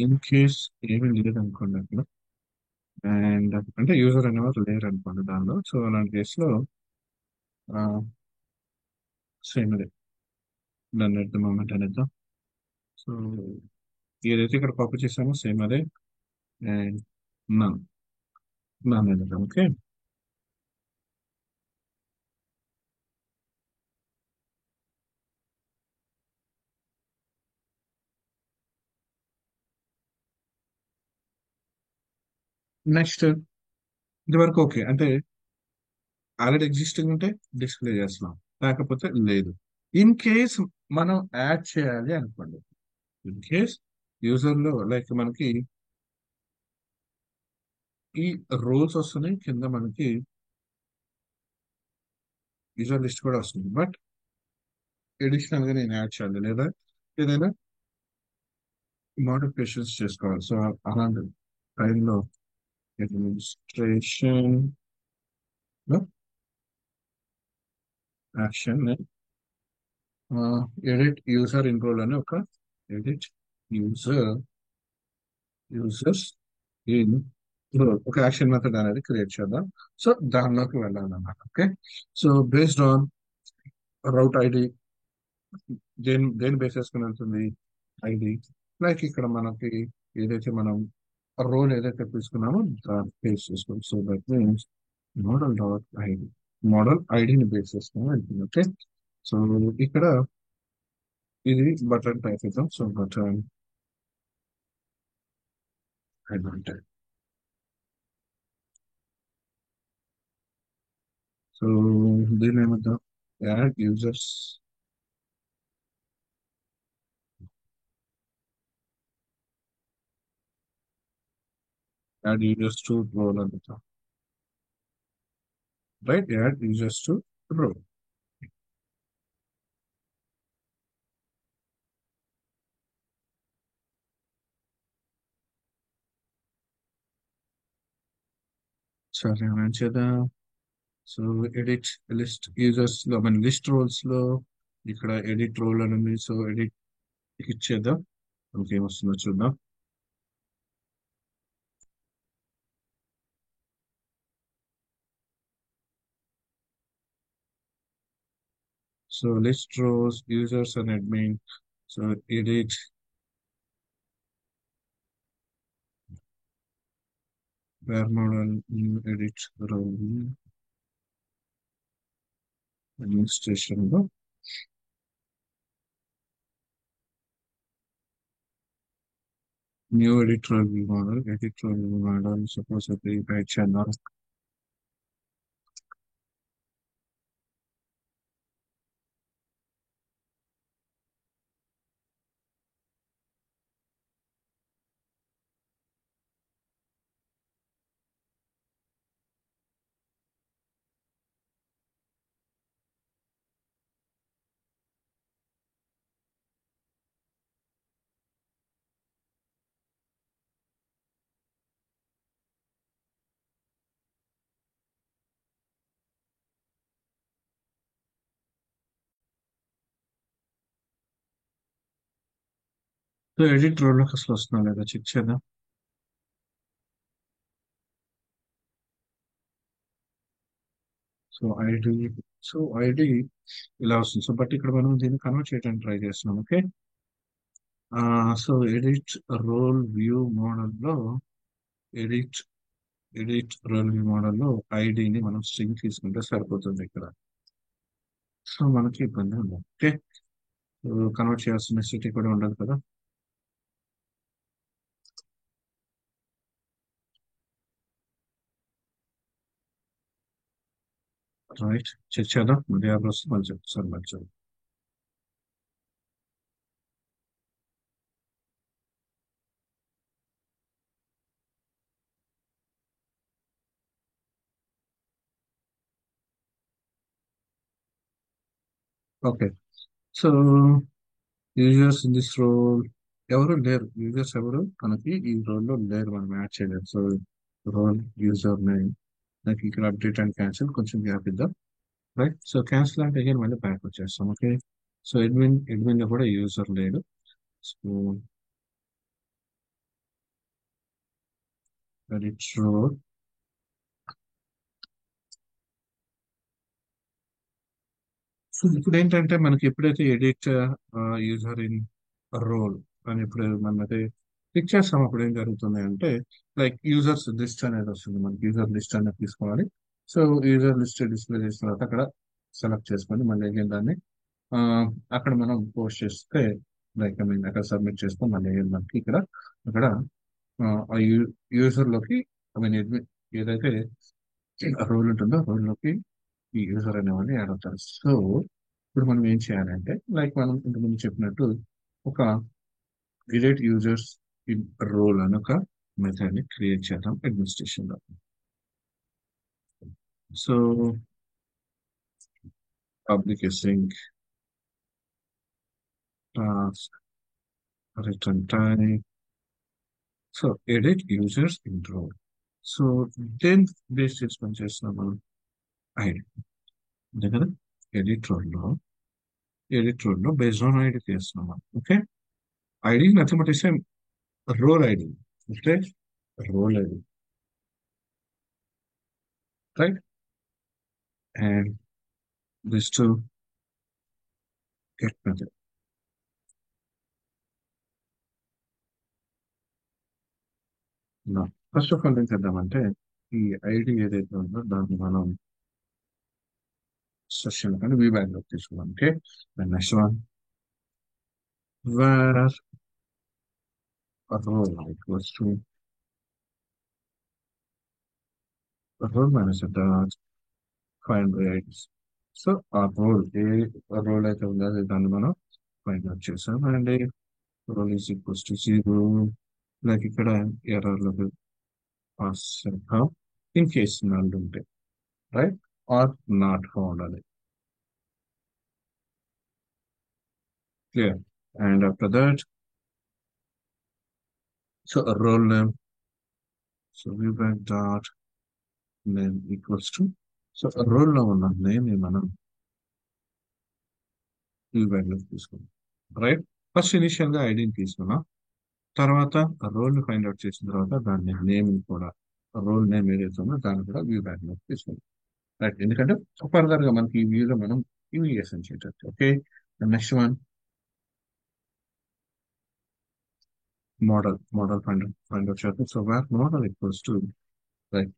In case ఏమీ లేదు అనుకోండి అక్కడ. అండ్ అంటే user అనేవారు లేరు అనుకోండి దానిలో. సో అలాంటి కేసులో సేమ్ అదే దాన్ని ఎట్ ద మూమెంట్ అనేద్దాం. సో ఏదైతే ఇక్కడ కాపీ చేసామో సేమ్ అదే. అండ్ నన్ నన్ అనేద్దాం. ఓకే. నెక్స్ట్ ఇది వరకు ఓకే అంటే ఆల్రెడీ ఎగ్జిస్టింగ్ ఉంటే డిస్ప్లే చేస్తున్నాం, లేకపోతే లేదు. ఇన్ కేస్ మనం యాడ్ చేయాలి అనుకోండి, ఇన్ కేస్ యూజర్ లో లైక్ మనకి ఈ రోల్స్ వస్తున్నాయి కింద, మనకి యూజర్ లిస్ట్ కూడా వస్తుంది, బట్ ఎడిషనల్ గా నేను యాడ్ చేయాలి లేదా ఏదైనా మోడిఫికేషన్స్ చేసుకోవాలి. సో అలాంటి టైంలో అడ్మినిస్ట్రేషన్ లో యాక్షన్ ఎడిట్ యూజర్ ఇన్రోల్ అని ఒక ఎడిట్ యూజర్ యూజర్స్ ఇన్ ఒక యాక్షన్ మెథడ్ అనేది క్రియేట్ చేద్దాం. సో దానిలోకి వెళ్ళాలన్నమాట. Okay, so based on route ID, దేని దేని బేస్ చేసుకుని వెళ్తుంది ఐడి, లైక్ ఇక్కడ మనకి ఏదైతే మనం రోల్ ఏదైతే తీసుకున్నామో దాన్ని బేస్ చేసుకోండి. So that means model dot ID, model ఐడిని బేస్ చేసుకుని వెళ్తుంది. ఓకే, సో ఇక్కడ ఇది బటన్ టైప్ ఇద్దాం. So button advantage. సో దీని ఏమిద్దాం, add users, add users to role అనుకుంటాం. Right, add users to role. సరే ఏమైనా చేద్దాం. సో ఎడిట్ లిస్ట్ యూజర్స్ లో మన లిస్ట్ రోల్స్ లో ఇక్కడ ఎడిట్ రోల్ అని ఉంది. సో ఎడిట్ ఇచ్చేద్దాం, ఇంకేం వస్తుందో చూద్దాం. So list roles users and admin. So edit where model edit role administration లో new edit role model, edit role model suppose అది రైట్ చేద్దాం. సో ఎడిట్ రోల్ లోకి అసలు వస్తున్నా లేదా చెక్ చేద్దాం. సో ఐడి, సో ఐడి ఇలా వస్తుంది. సో బట్ ఇక్కడ మనం దీన్ని కన్వర్ట్ చేయడానికి ట్రై చేస్తున్నాం. Okay, so edit role view మోడల్లో ఎడిట్ ఎడిట్ రోల్ వ్యూ మోడల్లో ఐడిని మనం స్ట్రింగ్ తీసుకుంటే సరిపోతుంది ఇక్కడ. సో మనకి ఇబ్బంది ఉండదు. ఓకే, కన్వర్ట్ చేయాల్సిన నెసెసిటీ కూడా ఉండదు కదా. రైట్, చెక్ చేద్దాం. మళ్ళీ ఎవరు వస్తే మళ్ళీ చెప్తారు మళ్ళీ. Okay, so users in this role ఎవరు లేరు, యూజర్స్ ఎవరు మనకి ఈ రోల్ లో లేరు, మనం యాడ్ చేయలేదు. సో రోల్ యూజర్ నేమ్, నాకు ఇక్కడ అప్డేట్ అండ్ క్యాన్సిల్ కొంచెం గ్యాప్ ఇద్దాం. రైట్, సో క్యాన్సిల్ అంటే అగైన్ మళ్ళీ బ్యాక్ వచ్చేస్తాం. ఓకే, సో ఎడ్మిన్ లో కూడా యూజర్ లేడు. So edit role. సో ఇప్పుడు ఏంటంటే మనకి ఎప్పుడైతే ఎడిట్ యూజర్ ఇన్ రోల్ అని ఇప్పుడు మనం అయితే క్లిక్ చేస్తాం, అప్పుడు ఏం జరుగుతుంది అంటే లైక్ యూజర్స్ లిస్ట్ అనేది వస్తుంది. మనకి యూజర్ లిస్ట్ అనేది తీసుకోవాలి. సో యూజర్ లిస్ట్ డిస్ప్లే చేసిన తర్వాత అక్కడ సెలెక్ట్ చేసుకొని మళ్ళీ again దాన్ని ఆ, అక్కడ మనం పోస్ట్ చేస్తే లైక్ అక్కడ సబ్మిట్ చేస్తే మళ్ళీ again మనకి ఇక్కడ అక్కడ ఆ యూజర్ లోకి ఐ మీన్ ఏదైతే రోల్ ఉంటుందో రోల్ లోకి ఈ యూజర్ అనేవాళ్ళు యాడ్ అవుతారు. సో ఇప్పుడు మనం ఏం చేయాలంటే లైక్ మనం ఇంతకుముందు చెప్పినట్టు ఒక క్రియేట్ యూజర్స్ ఇన్ రోల్ అని ఒక మెథడ్ ని క్రియేట్ చేద్దాం అడ్మినిస్ట్రేషన్ లో. So public sync task return time. So edit users in role. So దేని బేస్ చేసుకొని చేస్తున్నాం మనం ఐడి అంతే కదా. ఎడిట్ రోల్ లో బేస్డ్ ఆన్ ఐడి చేస్తున్నాం మనం. Okay, ID nothing but is role ID. Okay, role ID, right. And this to get method. First of all ఏం చేద్దామంటే ఈ ఐడి ఏదైతే ఉందో దాన్ని మనం సెషన్ కానీ వీ బ్యాగ్ లో తీసుకున్నాం. Okay, next one where role equals to role manager dot find IDs. So ఆ రోల్ ఏ రోల్ అయితే ఉందో అది దాన్ని మనం ఫైండ్ అవుట్ చేసాం. And role is equals to zero. Like ఇక్కడ ఎర్రర్లు పాస్ చేద్దాం ఇన్ కేస్ నల్ ఉంటే, రైట్, ఆర్ నాట్ ఫౌండ్ అని. Clear. And after that so role name, so vback dot name equals to, so role లో ఉన్న name ని మనం vback లోకి తీసుకున్నాం, రైట్. ఫస్ట్ ఇనిషియల్ గా ఐడిని తీసుకున్నాం, తర్వాత రోల్ ని ఫైండ్ అవుట్ చేసిన తర్వాత దాన్ని నేమ్ కూడా, రోల్ నేమ్ ఏదైతే ఉందో దాన్ని కూడా vback లోకి తీసుకున్నాం, రైట్. ఎందుకంటే ఫర్దర్ గా మనకి ఈ వ్యూలో మనం ఇన్విగేషన్ చేయొచ్చు. Okay, next one model find out చేద్దాం. So where model equals to like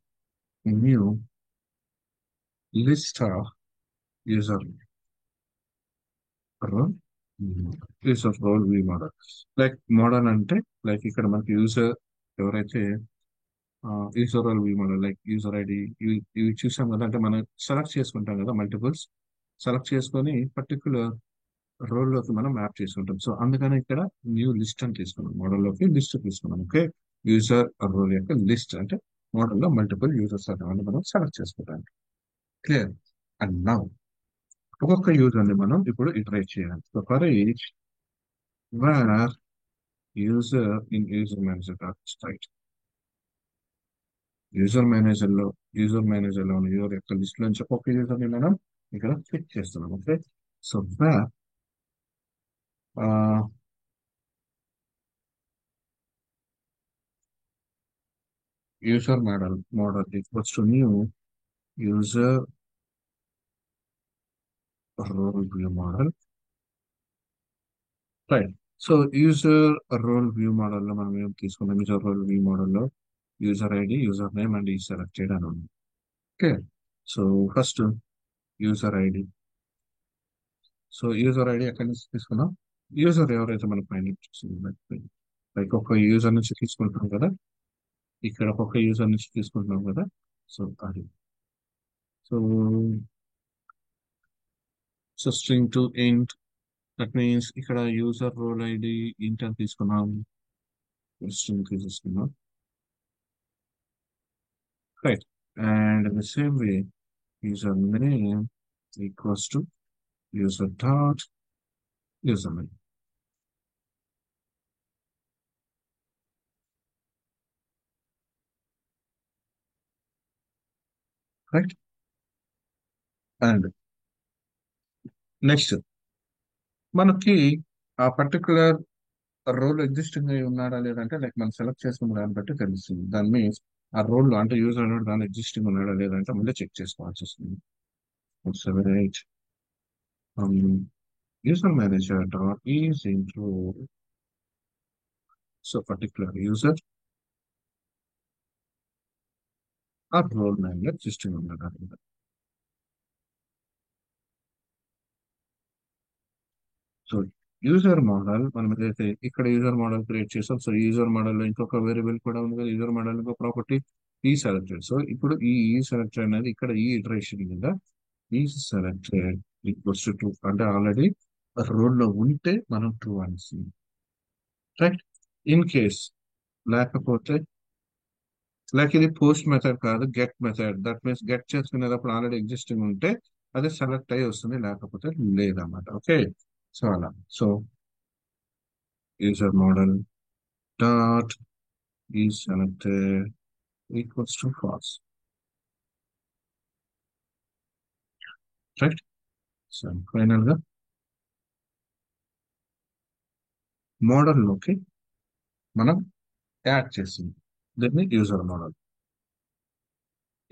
new list of user role, user role view model. Like model అంటే లైక్ ఇక్కడ మనకి యూజర్ ఎవరైతే user role view model like user ID ఇవి చూసాం కదా. అంటే మనం సెలెక్ట్ చేసుకుంటాం కదా మల్టిపుల్స్, సెలెక్ట్ చేసుకొని పర్టికులర్ రోల్లోకి మనం మ్యాప్ చేసుకుంటాం. సో అందుకని ఇక్కడ న్యూ లిస్ట్ అని తీసుకున్నాం, మోడల్లోకి లిస్ట్ తీసుకున్నాం. ఓకే, యూజర్ రోల్ యొక్క లిస్ట్ అంటే మోడల్లో మల్టిపుల్ యూజర్స్ అనేవి మనం సెలెక్ట్ చేసుకుంటాం. క్లియర్. అండ్ నౌ ఒక్కొక్క యూజర్ ని మనం ఇప్పుడు ఇటరేట్ చేయాలి. So for each where user in user manager right, user manager లో ఉన్న యూజర్ యొక్క లిస్ట్ నుంచి ఒక్కొక్క యూజర్ ని మనం ఇక్కడ క్లిక్ చేస్తున్నాం. Okay, so where user model equals to new user role view model, right. So user role view మోడల్లో మనం ఏం తీసుకున్నాం, యూజర్ రోల్ వ్యూ మోడల్లో user ID, user name and ఈ సెలెక్ట్ చేయడం ఉంది. Okay, so first user ID. So user ID ఎక్కడి నుంచి తీసుకున్నాం, యూజర్ ఎవరైతే మనం ఫైండ్ చేసింది లైక్ ఒక యూజర్ నుంచి తీసుకుంటాం కదా, ఇక్కడ ఒక్కొక్క యూజర్ నుంచి తీసుకుంటున్నాం కదా. సో అది, సో స్ట్రింగ్ టు ఇంట్, దట్ మీన్స్ ఇక్కడ యూజర్ రోల్ ఐడి ఇంట్ అని తీసుకున్నాం, స్ట్రింగ్ తీసుకున్నాం, right. And in the same way user name equals to user dot username, right. And next మనకి ఆ పర్టికులర్ రోల్ ఎగ్జిస్టింగ్ అయి ఉన్నాడా లేదంటే లైక్ మనం సెలెక్ట్ చేసుకున్న దాన్ని బట్టి తెలుస్తుంది. దాని మీన్స్ ఆ రోల్ అంటే యూజర్ అనేది దాని ఎగ్జిస్టింగ్ ఉన్నాడా లేదంటే ముందే చెక్ చేసుకోవాల్సి వస్తుంది. 78 user manager dot is include, so particular user ఆ రోల్ నేమ్ లో ఎగ్జిస్టింగ్ ఉన్నాడా లేదా. సో యూజర్ మోడల్ మనం ఏదైతే ఇక్కడ యూజర్ మోడల్ క్రియేట్ చేసాం, సో యూజర్ మోడల్ లో ఇంకొక వేరియబుల్ కూడా ఉంది కదా, యూజర్ మోడల్ ఇంకో ప్రాపర్టీ ఈ సెలెక్టెడ్. సో ఇప్పుడు ఈ సెలెక్టెడ్ అనేది ఇక్కడ ఈ ఇటరేషన్ మీద ఈ సెలెక్టెడ్ ఈక్వల్స్ టు ట్రూ అంటే ఆల్రెడీ రోల్ లో ఉంటే మనం ట్రూ అని రైట్. ఇన్ కేస్ లేకపోతే లైక్ ఇది పోస్ట్ మెథడ్ కాదు, get method. That means get చేసుకునేటప్పుడు ఆల్రెడీ ఎగ్జిస్టింగ్ ఉంటే అది సెలెక్ట్ అయ్యి వస్తుంది, లేకపోతే లేదన్నమాట. ఓకే. సో అలా. సో యూజర్ మోడల్ డాట్ ఈ selected equals to falls. Right. So final గా మోడల్ లోకి మనం యాడ్ చేసింది దీన్ని యూజర్ మోడల్.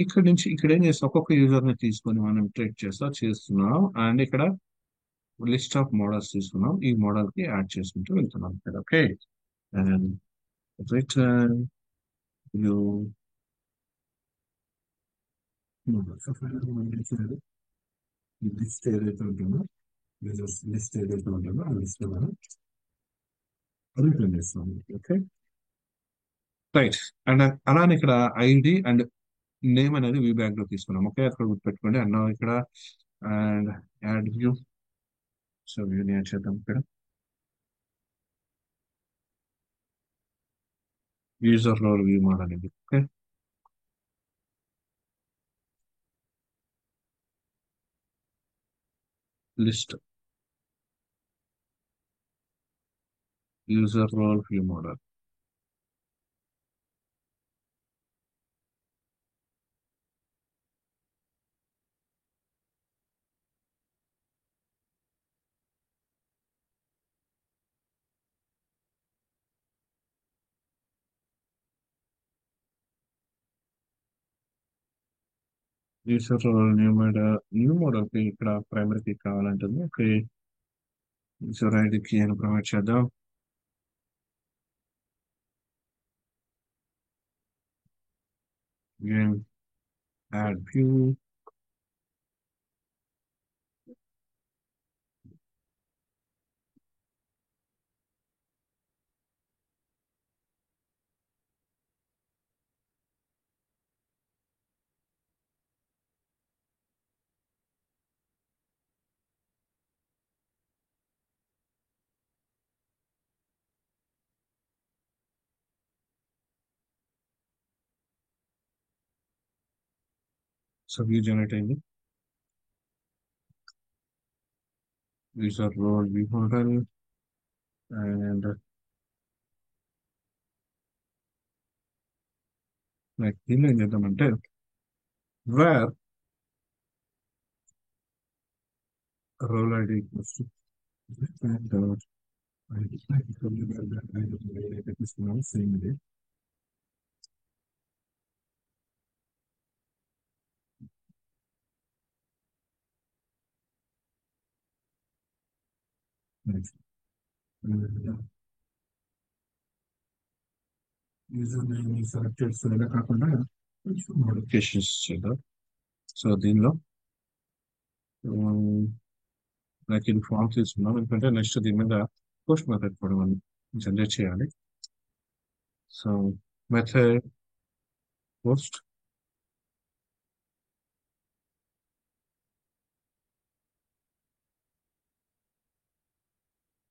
ఇక్కడ నుంచి ఇక్కడ ఏం చేస్తాం, ఒక్కొక్క యూజర్ ని తీసుకొని మనం ట్రేట్ చేస్తున్నాం. అండ్ ఇక్కడ లిస్ట్ ఆఫ్ మోడల్స్ తీసుకున్నాం, ఈ మోడల్ కి యాడ్ చేసుకుంటూ వెళ్తున్నాం ఇక్కడ. Okay. And return you list ఏదైతే ఉంటుందో, యూజర్స్ లిస్ట్ ఏదైతే ఉంటుందో ఆ లిస్ట్ మనం రిటర్న్ చేస్తాం. ఓకే. రైట్. అండ్ అలానే ఇక్కడ ఐడి అండ్ నేమ్ అనేది వీ బ్యాగ్ లో తీసుకున్నాం. ఓకే, అక్కడ గుర్తుపెట్టుకోండి. అన్న ఇక్కడ అండ్ యాడ్ వ్యూ. సో వ్యూని యాడ్ చేద్దాం ఇక్కడ. యూజర్ రోల్ వ్యూ మోడల్ ఇది. Okay. List user role view model. User role new model కి ఇక్కడ ప్రైమరీ కి కావాలంటుంది. ఓకే. యూజర్ ఐడి కి అని ప్రొవైడ్ చేద్దాం. Add view. So view generate అయింది. User role view model. And like దీనిలో ఏం చేద్దామంటే where role ID equals to ఏదైతే తీసుకున్నామో సేమ్ ఇది. యూజర్ నేమ్ సెలెక్ట్ చేస్తే కాకుండా కొంచెం మోడిఫికేషన్స్ చేద్దాం. సో దీనిలో నాకు ఇది ఫామ్ తీసుకున్నాం, ఎందుకంటే నెక్స్ట్ దీని మీద పోస్ట్ మెథడ్ కూడా మనం జనరేట్ చేయాలి. సో మెథడ్ పోస్ట్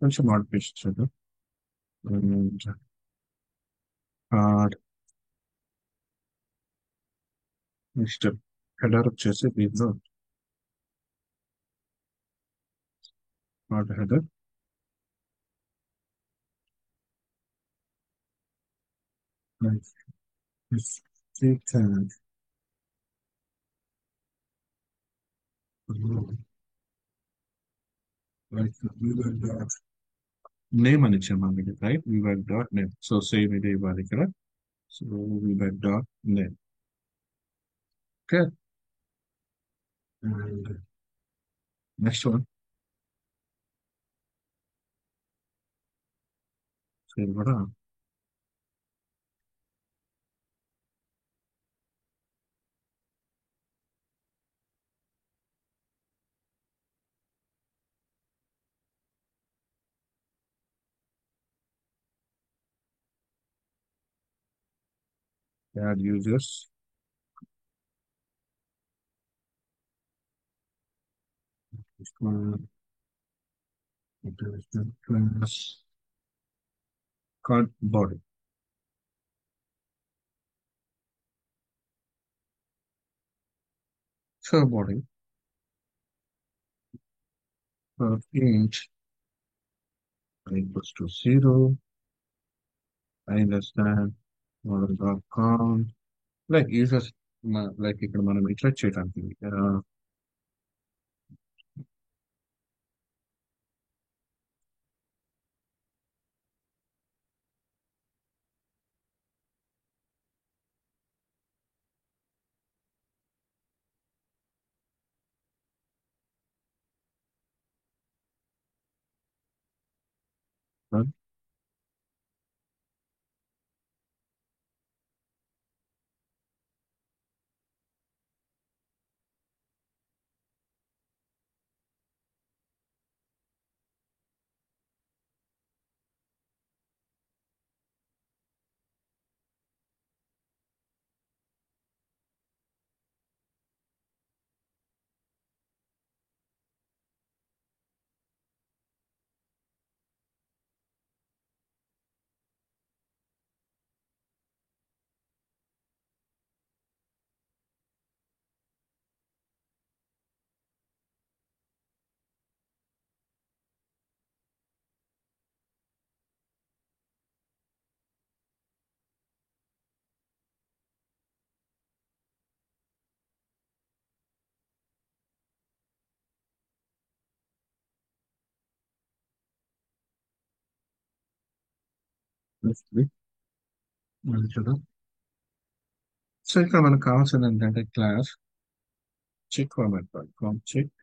కొంచెం మోడిఫికేషన్ చేద్దాం. కార్డ్ నెక్స్ట్ హెడర్ వచ్చేసి దీనిలో కార్డ్ హెడర్. నేమ్ అని ఇచ్చాము ఇది, right. ViewBag dot name. So same ఇది ఇవ్వాలి ఇక్కడ. So ViewBag dot name. Okay. And next one. So ఇది కూడా add users. This one, it is the class called body. So body int equals to 0, I less than model dot count. Like users, like ఇక్కడ మనం ఇట్లా చేయడానికి మళ్ళీ చూద్దాం. So ఇక్కడ మనకు కావాల్సింది ఏంటంటే class check format check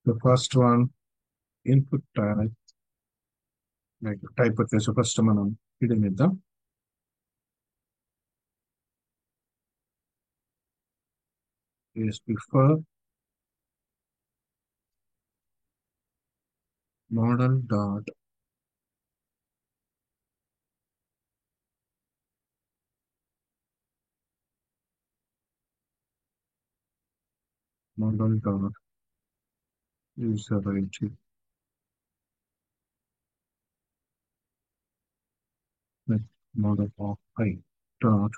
the first one input type like type వచ్చేసి ఫస్ట్ మనం ఇది ఇద్దాం is before model dot model dot user id with model of I dot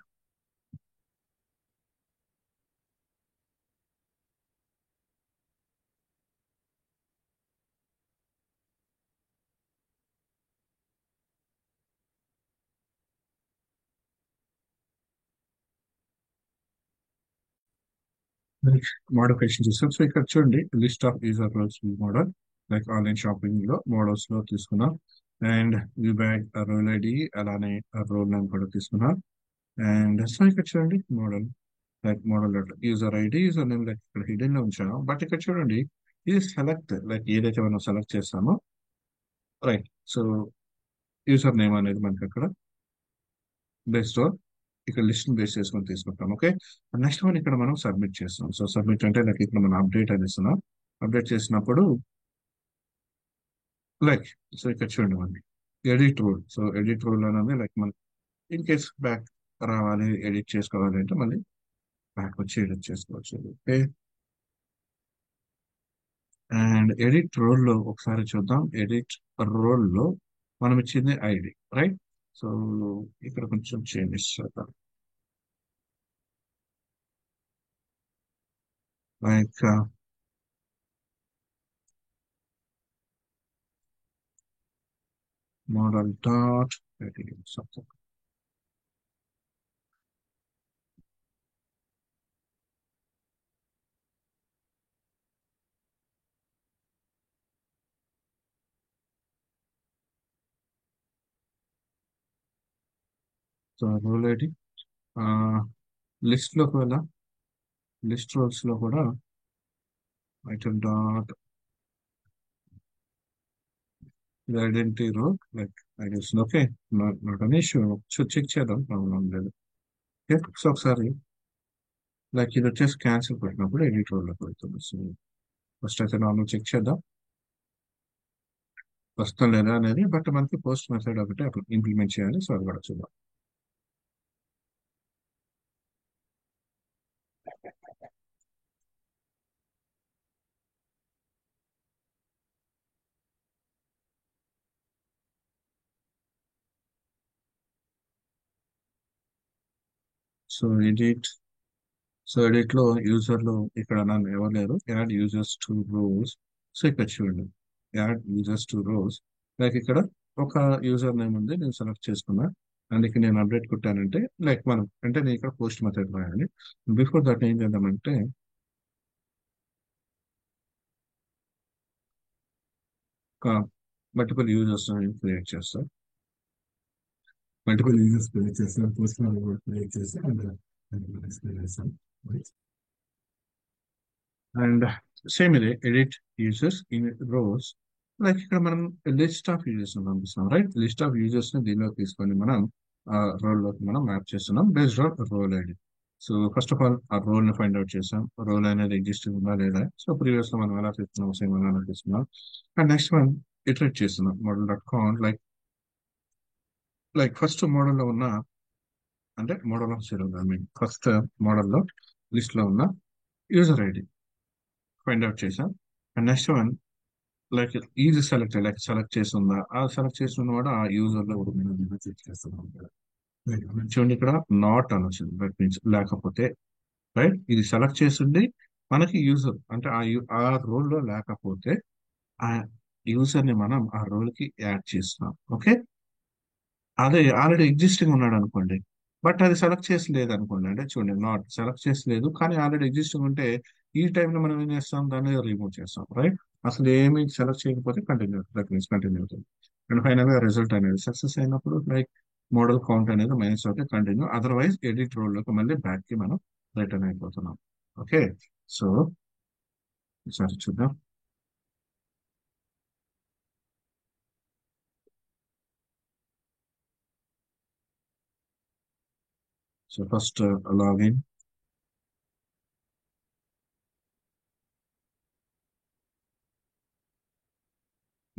modification చేస్తాం. సో ఇక్కడ చూడండి list of user roles model like online shopping లో models లో తీసుకున్నాం and view bag role ID అలానే రోల్ నేమ్ కూడా తీసుకున్నాం and so ఇక్కడ చూడండి model like model user ID user name like ఇక్కడ హిడెన్ లో ఉంచాను బట్ ఇక్కడ చూడండి ఇది సెలెక్ట్ లైక్ ఏదైతే మనం సెలెక్ట్ చేస్తామో రైట్ సో యూజర్ నేమ్ అనేది మనకి అక్కడ బేస్డ్ ఇక్కడ లిస్ట్ బేస్ చేసుకొని తీసుకుంటాం ఓకే నెక్స్ట్ వన్ ఇక్కడ మనం సబ్మిట్ చేస్తాం సో సబ్మిట్ అంటే లైక్ ఇక్కడ మనం అప్డేట్ అని ఇస్తున్నాం అప్డేట్ చేసినప్పుడు లైక్ సో ఇక్కడ చూడండి మనకి edit rule so edit rule అనేది లైక్ మన ఇన్ కేస్ బ్యాక్ రావాలి ఎడిట్ చేసుకోవాలి అంటే మళ్ళీ బ్యాక్ వచ్చి ఎడిట్ చేసుకోవచ్చు ఓకే అండ్ ఎడిట్ రోల్ లో ఒకసారి చూద్దాం ఎడిట్ రోల్ లో మనం ఇచ్చింది ఐడి రైట్ సో ఇక్కడ కొంచెం చేంజెస్ చేద్దాం like model dot something so role ID list లోకి వెళ్ళా లిస్ట్ రోల్స్ లో కూడా ఐటమ్ డాట్ ఇది identity row like I guess okay, not an issue. So check చేద్దాం, ప్రాబ్లం లేదు. ఓకే, సో ఒకసారి లైక్ ఇది వచ్చేసి క్యాన్సిల్ పెట్టినప్పుడు ఎడిట్ రోల్లోకి వెళ్తుంది. సో ఫస్ట్ అయితే నార్మల్ చెక్ చేద్దాం వస్తుందా లేదా అనేది. బట్ మనకి పోస్ట్ మెథడ్ ఒకటి అప్పుడు ఇంప్లిమెంట్ చేయాలి, సో అది కూడా చూద్దాం. సో ఎడిట్, సో ఎడిట్ లో యూజర్ లో ఇక్కడ నన్ను ఎవరు లేరు, add users to roles. So ఇక్కడ చూడండి, add users to roles. Like ఇక్కడ ఒక యూజర్ నేమ్ ఉంది, నేను సెలెక్ట్ చేసుకున్నా. అండ్ ఇక్కడ నేను అప్డేట్ కొట్టానంటే లైక్ మనం అంటే నేను ఇక్కడ పోస్ట్ మెథడ్ రాయాలి. బిఫోర్ దట్ ఏం చేద్దామంటే ఒక మల్టిపుల్ యూజర్స్ క్రియేట్ చేస్తాం. మల్టిపుల్ యూజర్స్ క్రియేట్ చేస్తాం, పోస్ట్ క్రియేట్ చేస్తాం అండ్ చేస్తాం. అండ్ సేమ్ ఇదే edit users in rose. Like ఇక్కడ మనం లిస్ట్ ఆఫ్ యూజర్స్ పంపిస్తున్నాం, రైట్? లిస్ట్ ఆఫ్ యూజర్స్ ని దీనిలోకి తీసుకొని మనం ఆ రోల్ లోకి మనం మ్యాప్ చేస్తున్నాం based on role ID. So first of all ఆ రోల్ ని ఫైండ్ అవుట్ చేసాం, రోల్ అనేది ఎగ్జిస్టింగ్ ఉందా లేదా. సో ప్రీవియస్ లో మనం ఎలా తీసుకున్నాం సేమ్ అలా తీసుకున్నాం. అండ్ నెక్స్ట్ మనం ఇటరేట్ చేస్తున్నాం model dot com. Like first model లో ఉన్న అంటే model of zero, I mean first model లో లిస్ట్ లో ఉన్న యూజర్ ఐడి ఫైండ్ అవుట్ చేసాం. And next one like is select, like select చేస్తుందా, ఆ సెలెక్ట్ చేస్తున్న కూడా ఆ యూజర్ లో కూడా మనం చెక్ చేస్తున్నాం ఇక్కడ. Right. చూడండి ఇక్కడ నాట్ అని వచ్చింది, దట్ మీన్స్ లేకపోతే. రైట్, ఇది సెలెక్ట్ చేసింది మనకి యూజర్ అంటే ఆ రోల్ లో లేకపోతే ఆ యూజర్ ని మనం ఆ రోల్ కి యాడ్ చేస్తున్నాం. ఓకే, అదే ఆల్రెడీ ఎగ్జిస్టింగ్ ఉన్నాడు అనుకోండి, బట్ అది సెలెక్ట్ చేసి లేదు అనుకోండి, అంటే చూడండి నాట్ సెలెక్ట్ చేసి లేదు కానీ ఆల్రెడీ ఎగ్జిస్టింగ్ ఉంటే ఈ టైంలో మనం ఏం చేస్తాం, దాన్ని రిమూవ్ చేస్తాం. రైట్, అసలు ఏమి సెలెక్ట్ చేయకపోతే కంటిన్యూ, దట్ మీన్స్ కంటిన్యూ అవుతుంది. అండ్ ఫైనల్ గా రిజల్ట్ అనేది సక్సెస్ అయినప్పుడు లైక్ మోడల్ కౌంట్ అనేది మైనస్ అవుతే కంటిన్యూ, అదర్వైజ్ ఎడిట్ రోల్ లోకి మళ్ళీ బ్యాక్ కి మనం రిటర్న్ అయిపోతున్నాం. ఓకే, సో ఒకసారి చూద్దాం. So first login,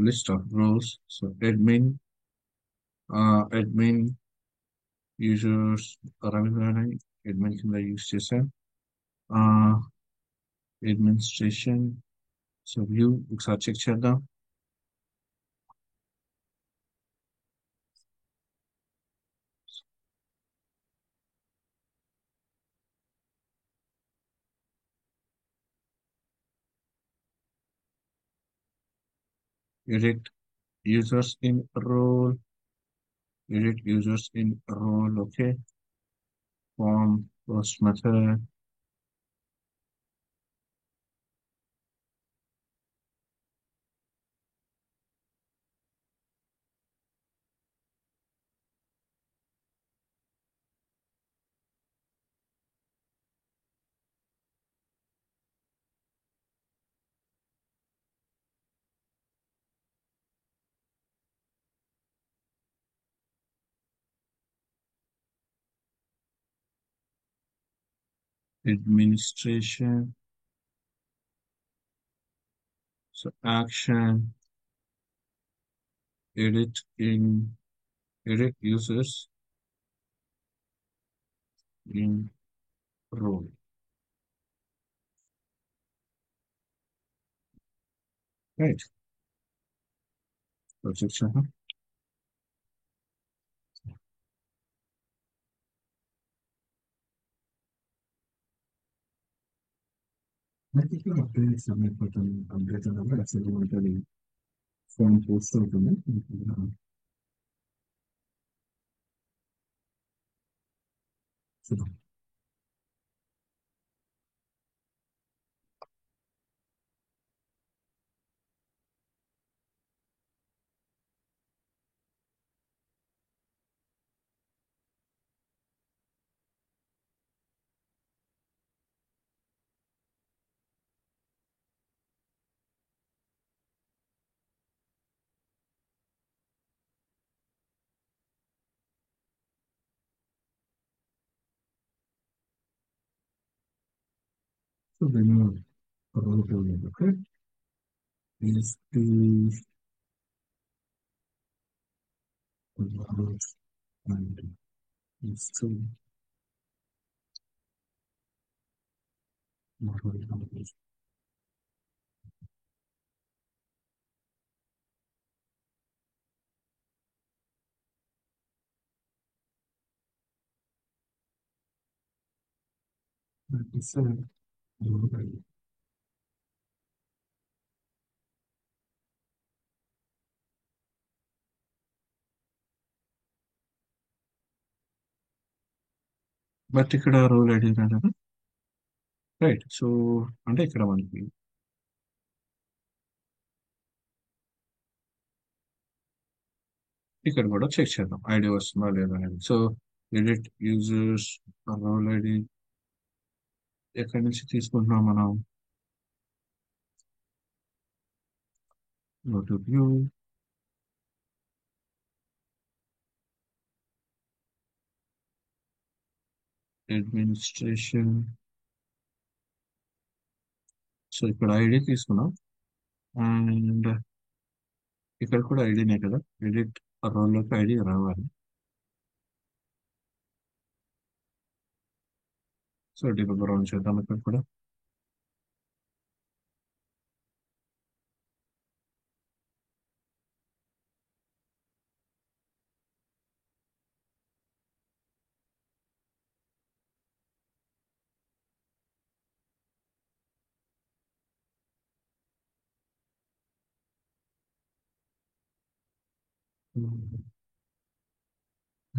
list of roles. So admin, admin users రవీంద్రని అడ్మిన్ కింద యూజ్ చేశాం. అడ్మినిస్ట్రేషన్, సో వ్యూ ఒకసారి చెక్ చేద్దాం. Edit users in role, edit users in role. Okay, form post method. Administration, so action, edit in, edit users in role. Right. Projection. I think you update submit button update and actually already form post అవుతుంది. చూద్దాం. So then role building, okay, is to roles and is to model language. That is role building. But ఇక్కడ role ID కదా, right. So అంటే ఇక్కడ మనకి ఇక్కడ కూడా check చేద్దాం ఐడి వస్తుందా లేదా అనేది. So edit users role ID ఎక్కడి నుంచి తీసుకుంటున్నాం మనం? Go to view, administration. So ఇక్కడ ఐడి తీసుకున్నాం అండ్ ఇక్కడ కూడా ఐడినే కదా, ఎడిట్ రోల్లోకి ఐడి రావాలి. సో డీబగ్ రన్ చేద్దాం ఇక్కడ కూడా.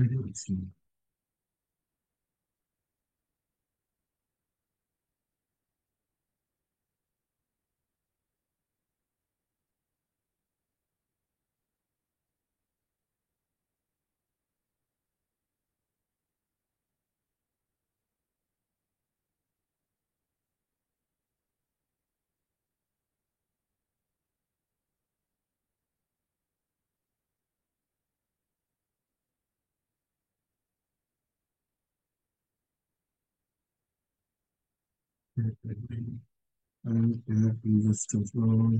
ఐడి వచ్చింది. And add users to role.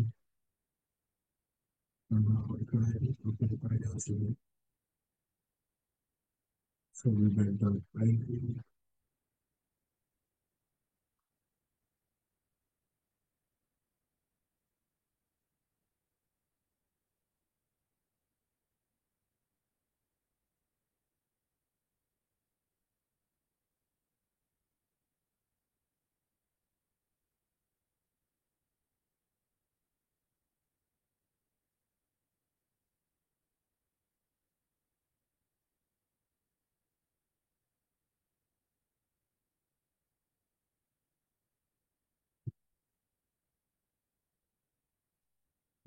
ఇక్కడ ఐడి వచ్చింది. So we build the ID.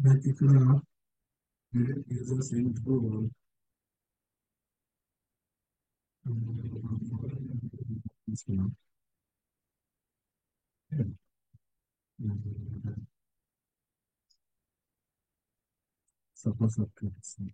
But ఇక్కడ edit users into role. తీసుకున్నాం. సపోజ్ వస్తుంది.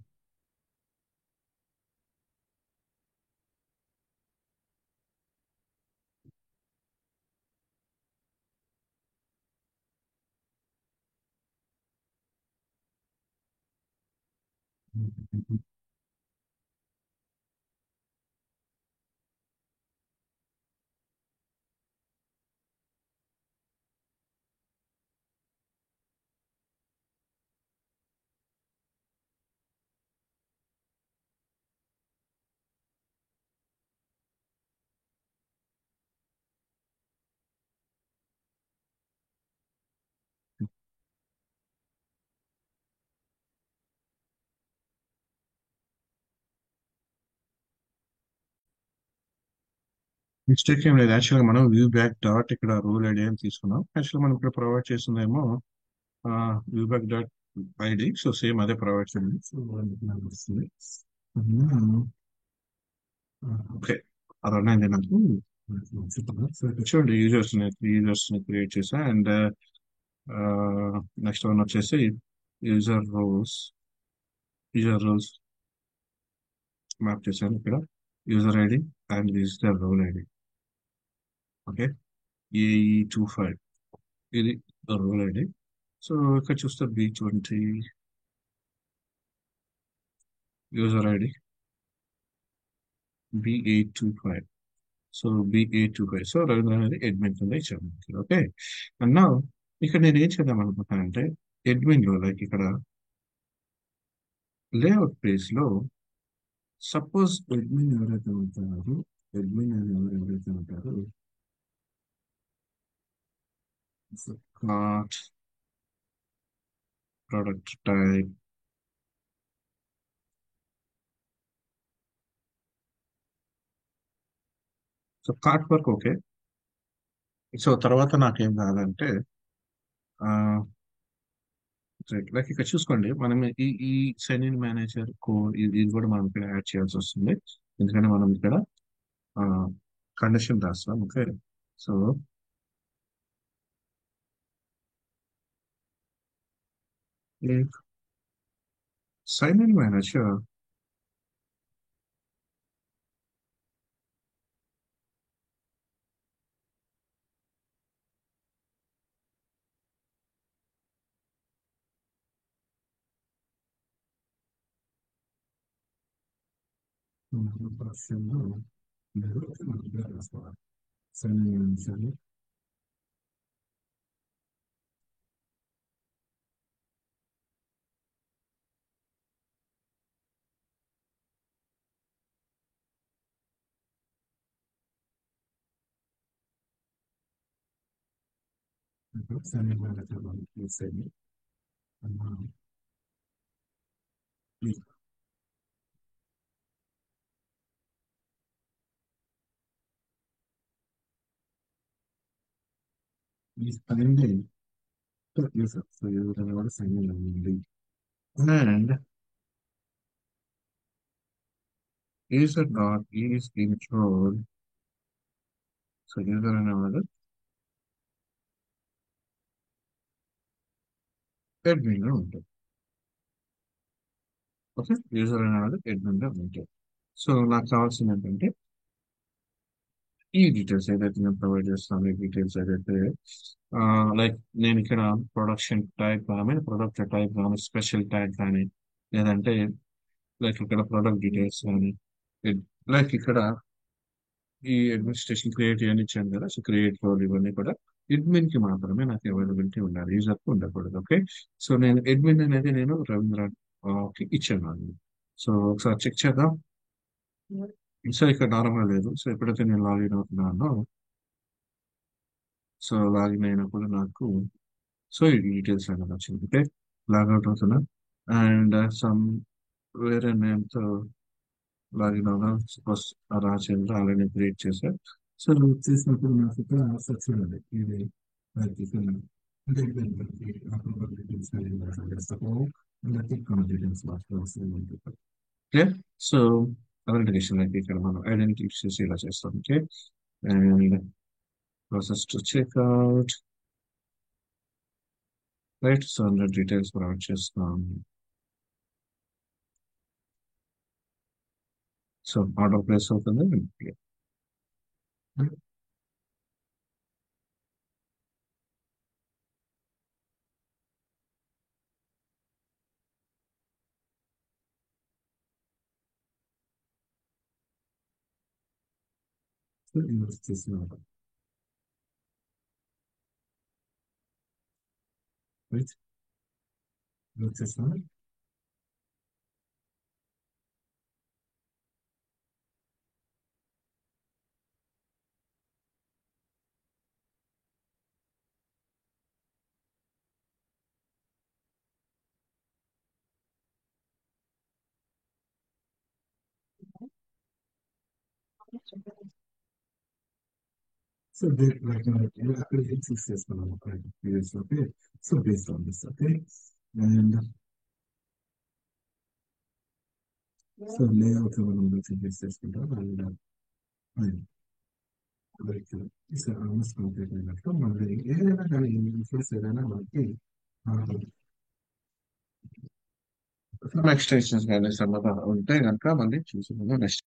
మిస్టేక్ ఏం లేదు. యాక్చువల్గా మనం వ్యూ బ్యాక్ డాట్ ఇక్కడ రూల్ ఐడి అని తీసుకున్నాం. యాక్చువల్గా మనం ఇక్కడ ప్రొవైడ్ చేస్తుందేమో view back dot ID. So same అదే ప్రొవైడ్ చేయండి. సో నాకు వస్తుంది. ఓకే, అది అర్థమైంది నాకు. సో ఇక్కడ చూడండి, యూజర్స్ ని క్రియేట్ చేసా అండ్ నెక్స్ట్ వన్ వచ్చేసి user roles. User roles map చేశాను ఇక్కడ. User ID and visitor role ID. Okay, ఏ25. ఇది రూల్ ఐడి. సో ఇక్కడ చూస్తే B20 user ID B825. So B825. So Ravindra అనేది అడ్మిన్ కింద ఇచ్చాము. ఓకే. అండ్ నా ఇక్కడ నేను ఏం చేద్దాం అనుకుంటానంటే అడ్మిన్ లో లైక్ ఇక్కడ లేఅవుట్ పేజ్ లో సపోజ్ అడ్మిన్ ఎవరైతే ఉంటారో అడ్మిన్ అని ఎవరైతే ఉంటారో cart product type. So cart work okay. So తర్వాత నాకేం కావాలంటే లైక్ ఇక్కడ చూసుకోండి మనం ఈ సైన్ ఇన్ మేనేజర్ కోడ్ ఇది కూడా మనం ఇక్కడ యాడ్ చేయాల్సి వస్తుంది. ఎందుకంటే మనం ఇక్కడ కండిషన్ రాస్తాం. Okay. So sign in manager sign in manager sign in manager ఈ sign in user. So user అనేవాడు సైన్ ఇన్ అవ్వాలి. అండ్ యూజర్ డాట్ ఈస్ ఇంట్రోడ్. సో యూజర్ అనేవాడు అడ్మిన్ గా ఉంటాడు. ఓకే. యూజర్ అనేవాడు అడ్మిన్ గా ఉంటాడు. సో నాకు కావాల్సింది ఏంటంటే ఈ డీటెయిల్స్ ఏదైతే నేను ప్రొవైడ్ చేస్తాను, ఈ డీటెయిల్స్ ఏదైతే లైక్ నేను ఇక్కడ ప్రొడక్షన్ టైప్ కానీ ప్రొడక్ట్ టైప్ కానీ స్పెషల్ ట్యాగ్ కానీ లేదంటే లైక్ ఇక్కడ ప్రొడక్ట్ డీటెయిల్స్ కానీ లైక్ ఇక్కడ ఈ అడ్మినిస్ట్రేషన్ క్రియేట్ అని ఇచ్చాను కదా. సో క్రియేట్ రోల్ ఇవన్నీ కూడా అడ్మిన్ కి మాత్రమే నాకు అవైలబిలిటీ ఉండాలి, యూజర్ కి ఉండకూడదు. ఓకే. సో నేను అడ్మిన్ అనేది నేను రవీంద్ర కి ఇచ్చాను. సో ఒకసారి చెక్ చేద్దాం. సో ఇక్కడ నార్మల్ లేదు. సో ఎప్పుడైతే నేను లాగిన్ అవుతున్నానో సో లాగిన్ అయినప్పుడు నాకు సో ఈ డీటెయిల్స్ అనేది వచ్చింది. ఓకే. లాగౌట్ అవుతున్నా అండ్ సమ్ వేరే నేమ్తో లాగిన్ అవుదాం. సపోజ్ రాజేంద్ర ఆల్రెడీ క్రియేట్ చేశారు. సో చేసినప్పుడు నాకు ఇక్కడ సెర్చ్ ఉంది ఇది అంటే డీటెయిల్స్ ఓకే. సో ఐడెంటిఫికేషన్ అయితే ఇక్కడ మనం ఐడెంటిటీ చేసి ఇలా చేస్తాం. Okay. And process to checkout. Right. So అందులో డీటెయిల్స్ ప్రొవైడ్ చేస్తాం. సో ఆర్డర్ ప్లేస్ అవుతుంది. ఇన్వెస్ట్ చేసిన రైట్ వచ్చేస్తాను. సో అక్కడ ఏం చూస్ చేసుకున్నాము previous. Okay. So based on this. Okay. And so layout మనం చేంజెస్ చేసుకుంటాం. అండ్ లైక్ ఆల్మోస్ట్ కంప్లీట్ అయినట్టు మళ్ళీ ఏదైనా కానీ ఇన్ఫ్లుయెన్స్ ఏదైనా మనకి నెక్స్ట్ కానీ సమాధానం ఉంటే కనుక మళ్ళీ చూసి నెక్స్ట్